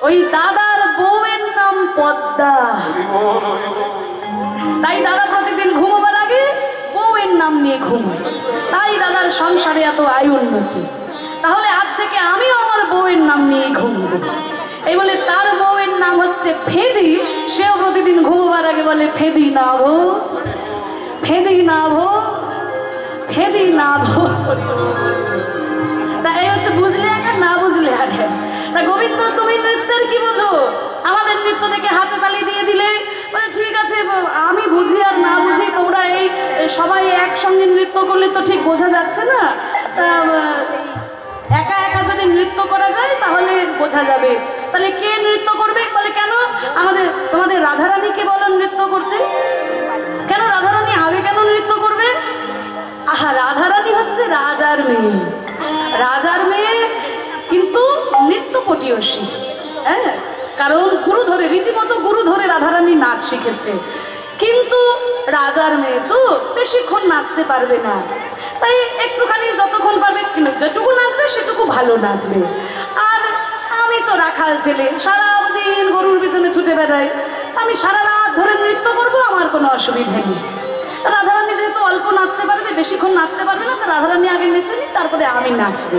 ওই দাদার বউয়ের নাম পদ্মা। তাই দাদা প্রতিদিন ঘুমোবার আগে বউয়ের নাম নিয়ে ঘুমায়, তাই দাদার সংসারে এত আয় উন্নতি। তাহলে আজ থেকে আমিও আমার বউয়ের নাম নিয়ে ঘুমবো। এই বলে তার বউয়ের নাম হচ্ছে ফেদি, সেও প্রতিদিন ঘুমোবার আগে বলে ফেদি না ভো, ফেদি না ভো, ফেদি না ভো। তা এই হচ্ছে বুঝলে আগে না বুঝলে আগে। তা গোবিন্দ তুমি নৃত্যের কি বোঝো? আমাদের নৃত্য দেখে হাতে তালি দিয়ে দিলে মানে ঠিক আছে, আমি বুঝি আর না বুঝি, তোমরা এই সবাই একসঙ্গে নৃত্য করলে তো ঠিক বোঝা যাচ্ছে না। তা একা একা যদি নৃত্য করা যায় তাহলে বোঝা যাবে। তাহলে কে নৃত্য করবে? বলে কেন তোমাদের রাধারানীকে বলো নৃত্য করতে। কেন রাধারানী আগে কেন নৃত্য করবে? আহা, রাধারানী হচ্ছে রাজার মেয়ে, রাজার মেয়ে কিন্তু নৃত্য পটীয়সী। হ্যাঁ, কারণ গুরু ধরে, রীতিমতো গুরু ধরে রাধারানী নাচ শিখেছে, কিন্তু রাজার মেয়ে তো বেশিক্ষণ নাচতে পারবে না। তাই একটুখানি যতক্ষণ পারবে, যেটুকু নাচবে সেটুকু ভালো নাচবে। আর আমি তো রাখাল ছেলে, সারাদিন গরুর পিছনে ছুটে বেড়াই, আমি সারা রাত ধরে নৃত্য করবো, আমার কোনো অসুবিধা নেই। রাধারানী যেহেতু অল্প নাচতে পারবে, বেশিক্ষণ নাচতে পারবে না, তো রাধারানী আগে নেচে নি, তারপরে আমি নাচবো।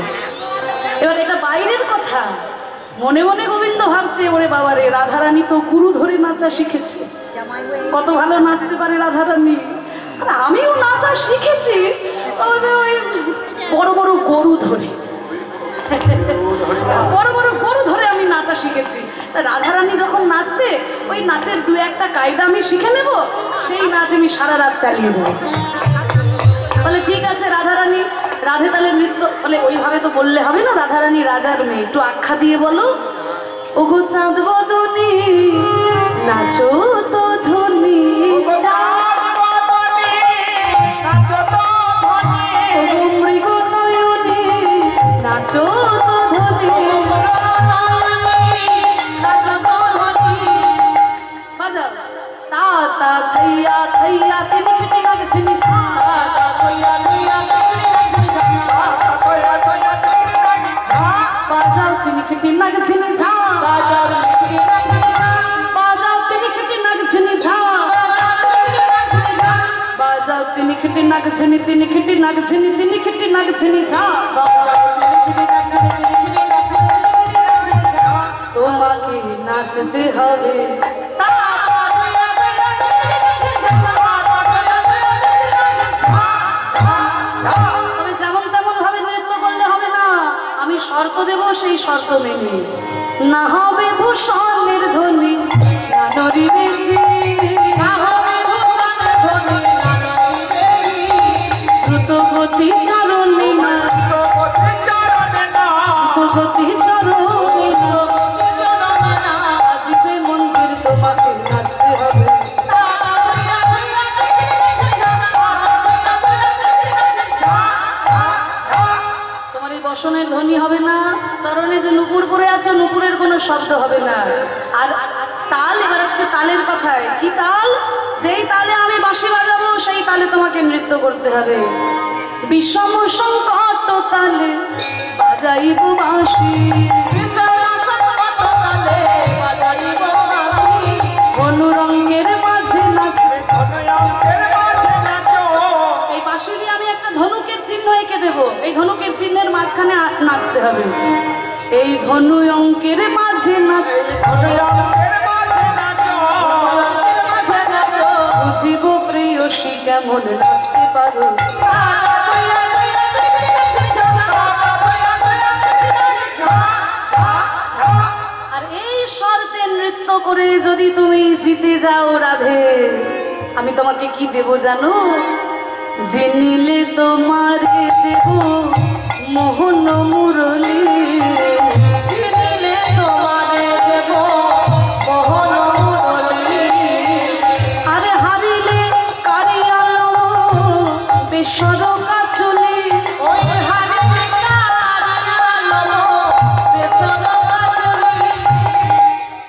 এবার এটা বাইরের কথা, মনে মনে গোবিন্দ ভাবছে ওরে বাবারে, রাধারানী তো গুরু ধরে নাচা শিখেছে, কত ভালো নাচতে পারে রাধারানী। আর আমিও নাচা শিখেছি ওই বড় বড় গরু ধরে, বড় বড় গরু ধরে আমি নাচা শিখেছি। রাধারানী যখন নাচবে ওই নাচের দু একটা কায়দা আমি শিখে নেব, সেই নাচ আমি সারা রাত চালিয়ে দেবো। বলে ঠিক আছে রাধারানী, রাধে তাহলে নৃত্য। বলে ওইভাবে তো বললে হবে না, রাধারানী রাজার মেয়ে, একটু আখ্যা দিয়ে বলো। ওগো চাঁদ বদনী নাচো তো ধনী, ওগো মৃগ নয়নী নাচো তো ধনী, বাজাও তা তা থইয়া থইয়া তিনি কেটে লাগছে নি, বাজাও তিনি কেটে লাগছে নি, বাজাও তিনি কেটে লাগছে নি, বাজাও তিনি কেটে লাগছে নি, তিনি কেটে লাগছে নি, তিনি কেটে লাগছে নি, তোমাকে নাচতে হবে। তবে যেমন তেমন ভাবে নৃত্য করলে হবে না, আমি শর্ত দেব, সেই শর্ত মেনে না হবে ভূষণের ধ্বনি, না নড়িবে দ্রুত গতি চরণে, দ্রুত গতি চরণে নাচবে মঞ্জুর, তোমাকে নাচতে হবে। তোমার এই বসনের ধ্বনি হবে না, চরণে যে নুপুর পরে আছে নুপুরের কোনো শব্দ হবে না। আর তাল, এবার আসছে তালের কথায়। কি তাল? যেই তালে আমি বাঁশি বাজাবো সেই তালে তোমাকে নৃত্য করতে হবে। বিষম সংকট তালে বাজাইব বাঁশি, অনুরঙ্গের মাঝে নাচবে। এই বাঁশি দিয়ে আমি একটা ধনুকের চিহ্ন এঁকে দেবো, এই ধনুকের চিহ্নের মাঝখানে নাচতে হবে। এই ধনু অঙ্কের মাঝে নাচ, বুঝিব প্রিয়সী কেমন নাচতে পারো। আর এই শর্তে নৃত্য করে যদি তুমি জিতে যাও রাধে, আমি তোমাকে কি দেব জানো? জিনিলে তোমারে দেব মোহন মুরলী, আরে হারিলে কারিয়ালো বেসর কাচলি,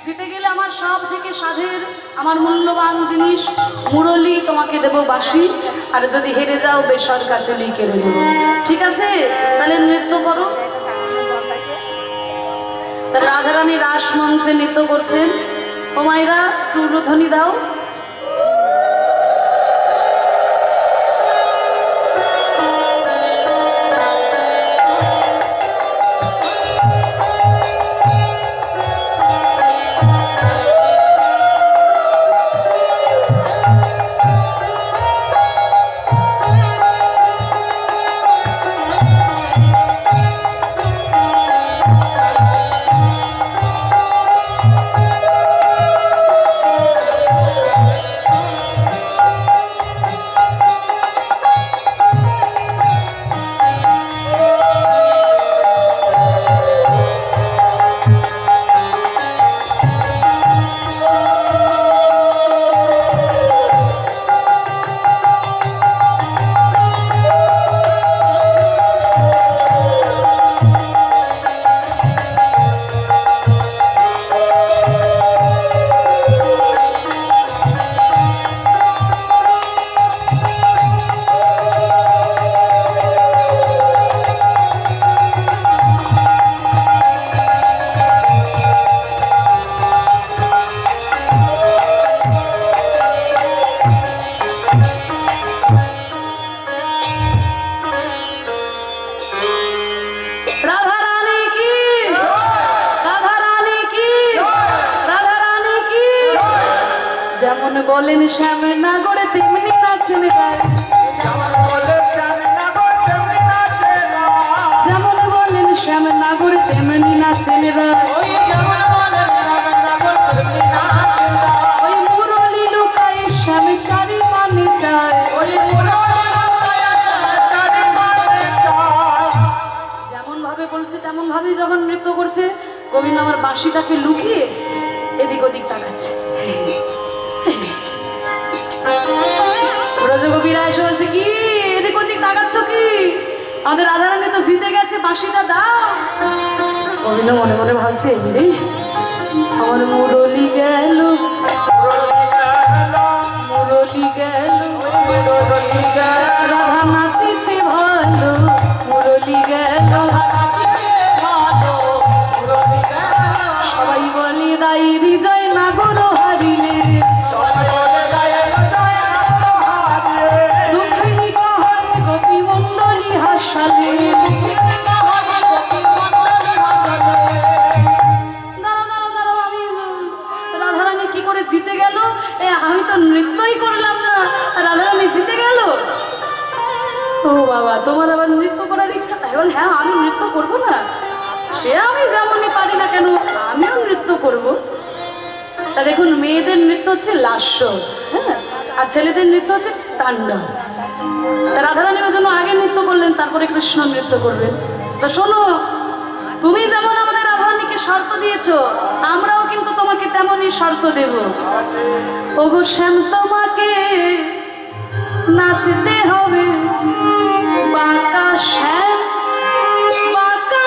জিতে গেলে আমার সব থেকে সাধের, আমার মূল্যবান জিনিস মুরলী তোমাকে দেব বাঁশি, আর যদি হেরে যাও বেসর কাচলি কেড়ে দেবো। ঠিক আছে, তাহলে নৃত্য করো। রাধারানী রাসমঞ্চে নৃত্য করছেন, ও মায়েরা একটু উলুধ্বনি দাও। যেমন বলেন শ্যামনগরে তেমনি নাচেন গায়, যেমন বলেন শ্যামনগরে তেমনি নাচেন গায়। ওই মুরলি লুকায় শ্যাম চারি পানে চায়, যেমন ভাবে বলছে তেমন ভাবেই যখন নৃত্য করছে গোবিন্দ আমার বাঁশিটাকে লুকিয়ে এদিক ওদিক তাকাচ্ছে। ব্রজগোপীরা এসে বলছে কি এদিক ওদিক তাকাচ্ছ কি, আমাদের রাধারানী তো জিতে গেছে, বাঁশিটা দাও। গোবিন্দ মনে মনে ভাবছে রে আমার মুরলি গেল, মুরলি গেল, রাধা নাচিছে ভালো, মুরলি গেল। সবাই বলে রাই বিজয় নাগর হারিলে, দুঃখিনী কহন গোপী মণ্ডলী হাসালে। দাঁড়াও আমি রাধারানী কি করে জিতে গেল, আমি তো নৃত্যই করলাম না, রাধারানী জিতে গেল। ও বাবা তোমার আবার নৃত্য করার ইচ্ছা, তাই বল হ্যাঁ আমি নৃত্য করবো না, সে আমি যেমনই পারি না কেন আমিও নৃত্য করব। তা দেখুন মেয়েদের নৃত্য হচ্ছে লাস্য, হ্যাঁ, আর ছেলেদের নৃত্য হচ্ছে তাণ্ডব। তা রাধারানী ওই জন্য আগে নৃত্য করলেন, তারপরে কৃষ্ণ নৃত্য করবেন। তা শোনো, তুমি যেমন আমাদের রাধারানীকে শর্ত দিয়েছো, আমরাও কিন্তু তোমাকে তেমনই শর্ত দেব। ওগো শ্যাম তোমাকে নাচতে হবে বাঁকা শ্যাম, বাঁকা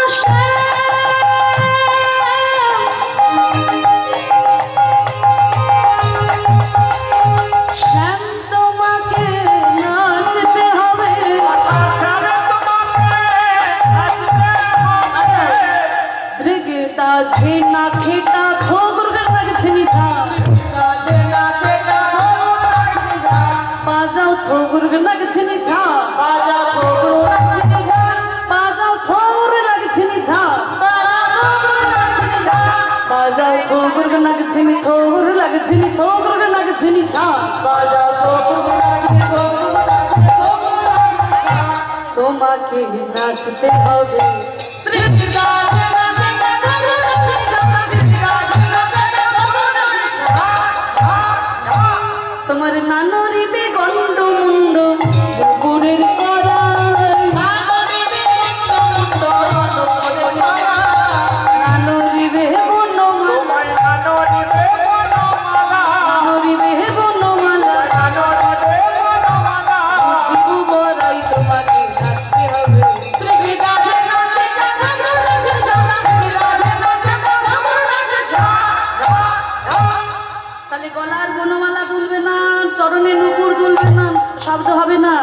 শ্যাম তোমাকে নাচতে হবে। দৃগতা ঝিনা খেটা খোগুর লাগছে নিছা, বাজাও থোগুর লাগছে নিছা, বাজাও থোগুর লাগছে নিছা, বাজাও থোগুর লাগছে নি, থোগুর লাগছে নি, থোগুর লাগছে নিছা, তোমাকে নাচতে হবে। তোমার নানরিবে গন্ড মুন্ড দুপুরের করাই, নানরিবে বনমালা, নানরিবে বনমালা, বুঝিব বড়াই তোমাকে নাচতে হবে। তাহলে গলার বনমালা দুলবে না, চরণে নুপুর দুলবে না, শব্দ হবে না,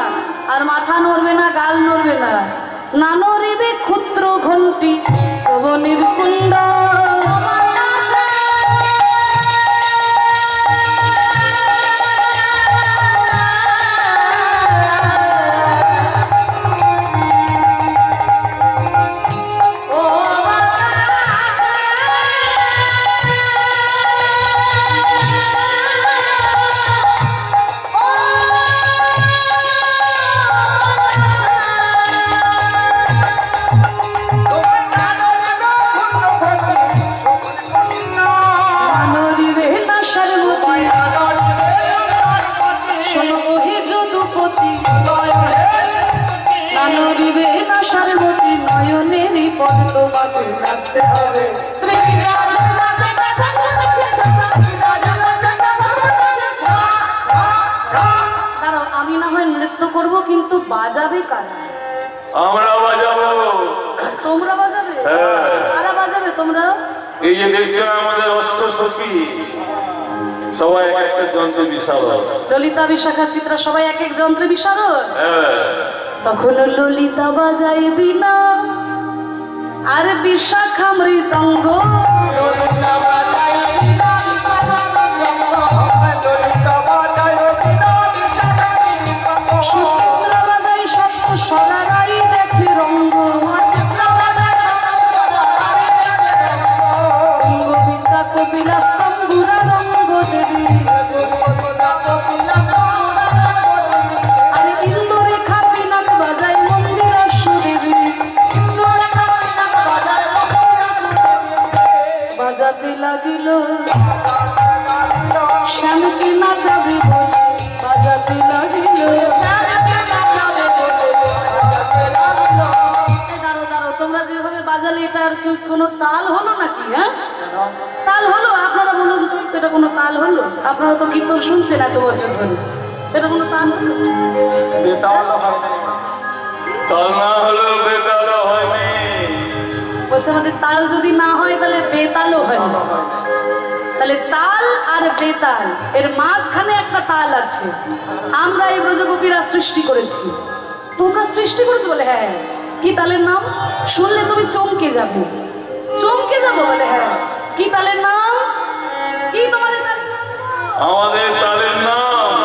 আর মাথা নড়বে না, গাল নড়বে না। নানরিবে ক্ষুদ্র ঘণ্টি শ্রবণের কুণ্ড, তোমাকে নাচতে হবে। দাঁড়াও, আমি না হয় নৃত্য করব, কিন্তু বাজাবে কারা? আমরা বাজাবো। তোমরা বাজাবে? কারা বাজাবে তোমরা? এই যে দেখছো আমাদের অষ্টসখী সবাই একটা যন্ত্র বিশারদ। ললিতা, বিশাখা, চিত্রা সবাই এক এক যন্ত্রে বিশারদ। তখন ললিতা বাজায় বীণা আর বিশাখা মৃদঙ্গ। সুচিত্রা বাজায় সপ্ত স্বরারাই দেখে রঙ্গ। গোবিন্দা কপিলা স্তম্ভুরা রঙ্গ দেবী। আরে ইন্দুরেখা বিনাক বাজায় মন্দিরাসু দেবী। বাজাতে লাগিল শ্যামকে নাচাবে বলে, বাজাতে লাগিল। দাঁড়ো, তোমরা যেভাবে বাজালে এটা আর কোনো তাল হলো নাকি? হ্যাঁ, তাল হলো? আপনারা বলুন তো, এটা কোনো তাল হলো? আপনারা তো কীর্তন শুনছেন এত বছর ধরে, এটা কোনো তাল হলো? তাল না হলেও বেতাল হয়নি। বলছে আমাদের তাল যদি না হয় তাহলে বেতালও হয় না। তাহলে তাল আর বেতাল এর মাঝখানে একটা তাল আছে, আমরা এই ব্রজগোপীরা সৃষ্টি করেছি। তোমরা সৃষ্টি করেছো বলে? হ্যাঁ। কি তালের নাম? শুনলে তুমি চমকে যাবে, চমকে যাবো। বলে হ্যাঁ। কি তালের নাম? কি তোমাদের তালের নাম? আমাদের তালের নাম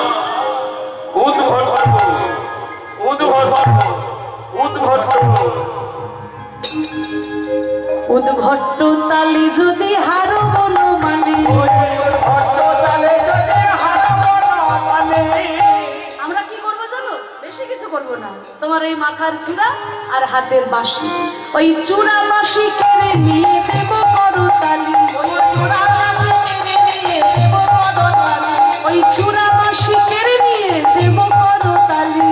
উদ্ভট। উদ্ভট্ট তালি যদি হারো বনমালী। আমরা কি করবো জানো? বেশি কিছু করবো না। তোমার এই মাথার চূড়া আর হাতের বাঁশি, ওই চূড়া বাঁশি কেড়ে নিয়ে দেব করতালি। ওই চূড়া বাঁশি কেড়ে নিয়ে দেব করতালি।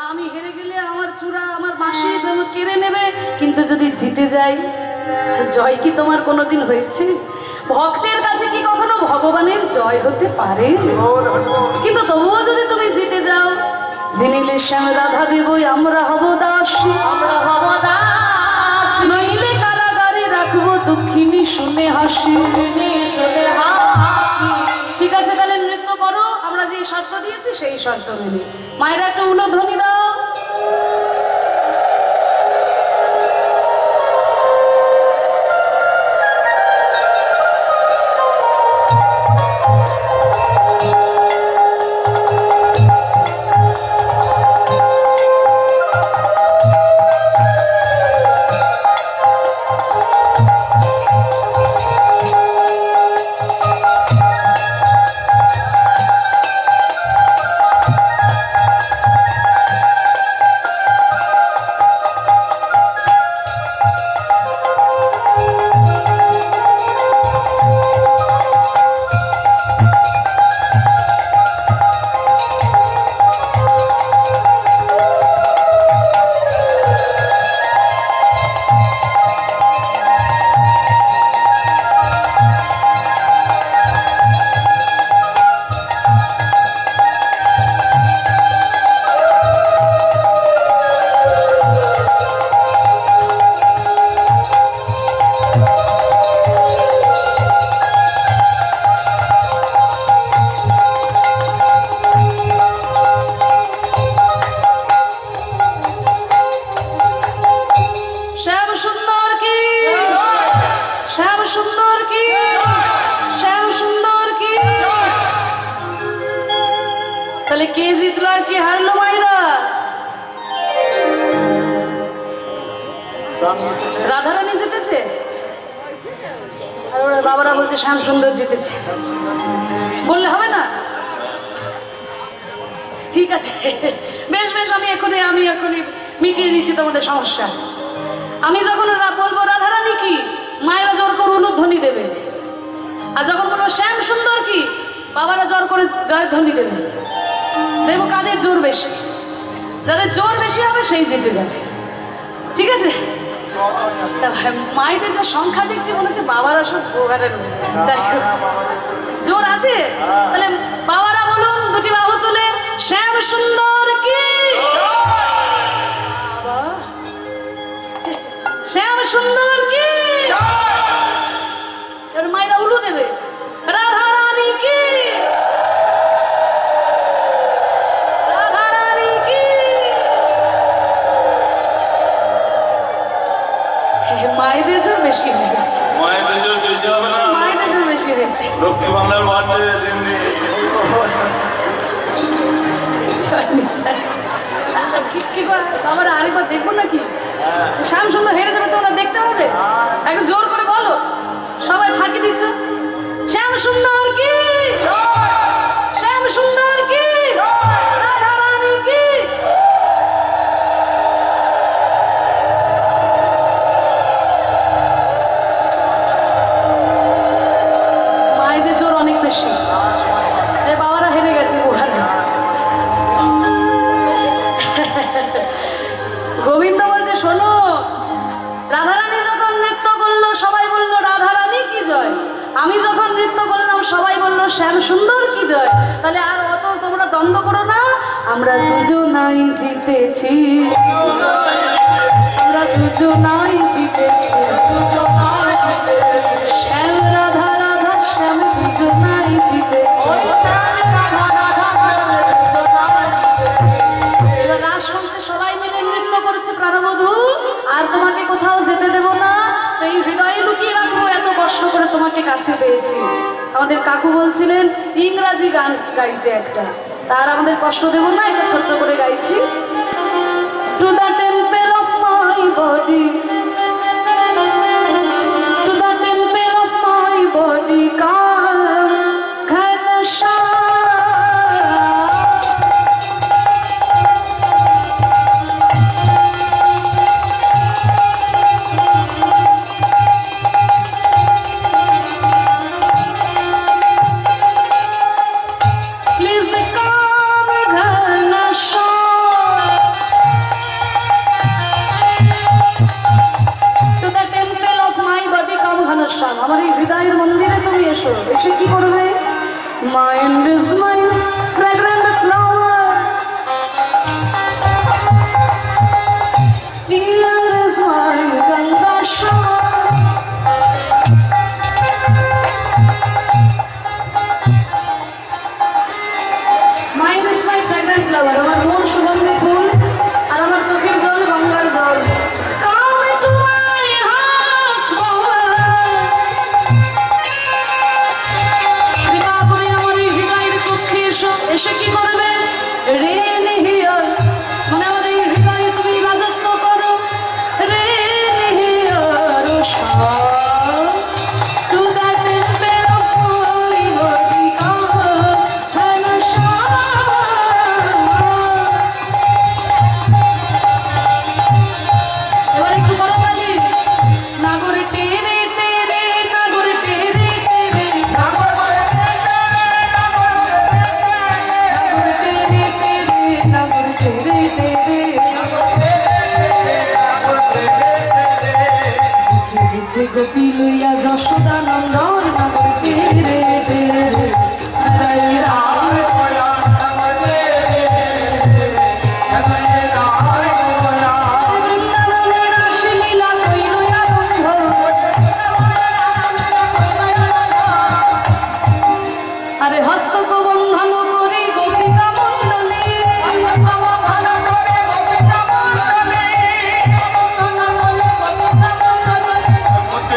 আমি হেরে গেলে আমার চূড়া আমার বাঁশি কেড়ে নেবে, কিন্তু যদি জিতে যাই, জয় কি তোমার কোনোদিন হয়েছে? ভক্তের কাছে কি কখনো ভগবানের জয় হতে পারে? কিন্তু তবুও যদি তুমি জিতে যাও, জিনিলে শ্যাম রাধা দেবই আমরা হব দাসী। নইলে কারাগারে রাখবো দুঃখিনী শুনে হাসি। ঠিক আছে, তাহলে নৃত্য করো। আমরা যে শর্ত দিয়েছি সেই শর্ত মেনে। মায়েরা একটু উলুধ্বনি দাও। তাহলে কে জিতলো আর কে হারলো মাইরা? রাধারানী জিতেছে আর ওরা বাবারা বলছে শ্যাম সুন্দর জিতেছে। বললে হবে না? ঠিক আছে, বেশ বেশ, আমি এখনই মিটিয়ে দিচ্ছি তোমাদের সমস্যা। আমি যখন বলবো রাধারানী কি, মায়েরা জোর করে উলুধ্বনি দেবে। আর যখন বলবো শ্যাম সুন্দর কি, বাবারা জোর করে জয়ধ্বনি দেবে। দেখবো কাদের জোর বেশি। যাদের জোর বেশি হবে সেই জিতে যাবে, ঠিক আছে? তা মায়েদের যা সংখ্যা দেখছি মনে হচ্ছে বাবারা সব গোঘাটের জোর আছে। তাহলে বাবারা বলুন দুটি বাহু তুলে, শ্যাম সুন্দর কি, শ্যাম সুন্দর কি। এবার মায়েরা উলু দেবে, রাধা রানী কি, রাধা রানী কি। মায়েদের জোর বেশি হয়ে গেছে, মায়েদের জন্য বেশি হবে না, মায়েদের জোর বেশি হয়েছে। লক্ষ্মী ভান্ডার বাড়ছে দিন দিন। কি করে আমার আরেকবার দেখবো নাকি? শ্যাম সুন্দর হেরে যাবে, তোমরা দেখতে হবে, একটু জোর করে বলো, সবাই ফাঁকি দিচ্ছ। শ্যাম সুন্দর কি, শ্যাম সুন্দর কি, রাধা রানী কি। মায়েদের জোর অনেক বেশি, বাবারা হেরে গেছে ওখানে। গোবিন্দ বলছে শোনো, রাধারানী যখন নৃত্য করলো সবাই বললো রাধারানী কি জয়, আমি যখন নৃত্য করলাম সবাই বললো শ্যাম সুন্দর কি জয়। তাহলে আর অত তোমরা দ্বন্দ্ব করো না, আমরা দুজনাই জিতেছি, আমরা দুজনাই জিতেছি, শ্যাম রাধা রাধা শ্যাম দুজনাই জিতেছি। রাসমঞ্চে সবাই মিলে নৃত্য করেছে প্রাণবধূ, আর তোমাকে কোথাও যেতে দেব না, তো এই হৃদয়ে লুকিয়ে রাখবো, এত কষ্ট করে তোমাকে কাছে পেয়েছি। আমাদের কাকু বলছিলেন ইংরাজি গান গাইতে একটা, তার আমাদের কষ্ট দেব না, এটা ছোট্ট করে গাইছি। To the temple of my body, to the temple of my body come Ghanshyam. আমার এই হৃদয়ের মন্দিরে তুমি এসো, এসে কি করবে? Mind is my fragrant flower, tear is my Ganga shower. Mind is my fragrant flower, আমার মন সুগন্ধি ফুল, আর আমার চোখের জল গঙ্গার জল। এসে কি করবে? রে নিহিয়ার, মানে আমার এই হৃদয়ে তুমি রাজত্ব করো, রে নিহিয়ার to the temple of my body come Ghanshyam. এবার একটু করো তালি, নাগর টেরে টেরে, নাগর টেরে টেরে, নাগর গোপী লইয়া যশোদা নন্দন, নাগর টেরে টেরে বৃন্দাবনের রাসলীলা কইল আরম্ভ। আরে হস্তক বন্ধন করি গোপিকা মণ্ডলী, মধ্যে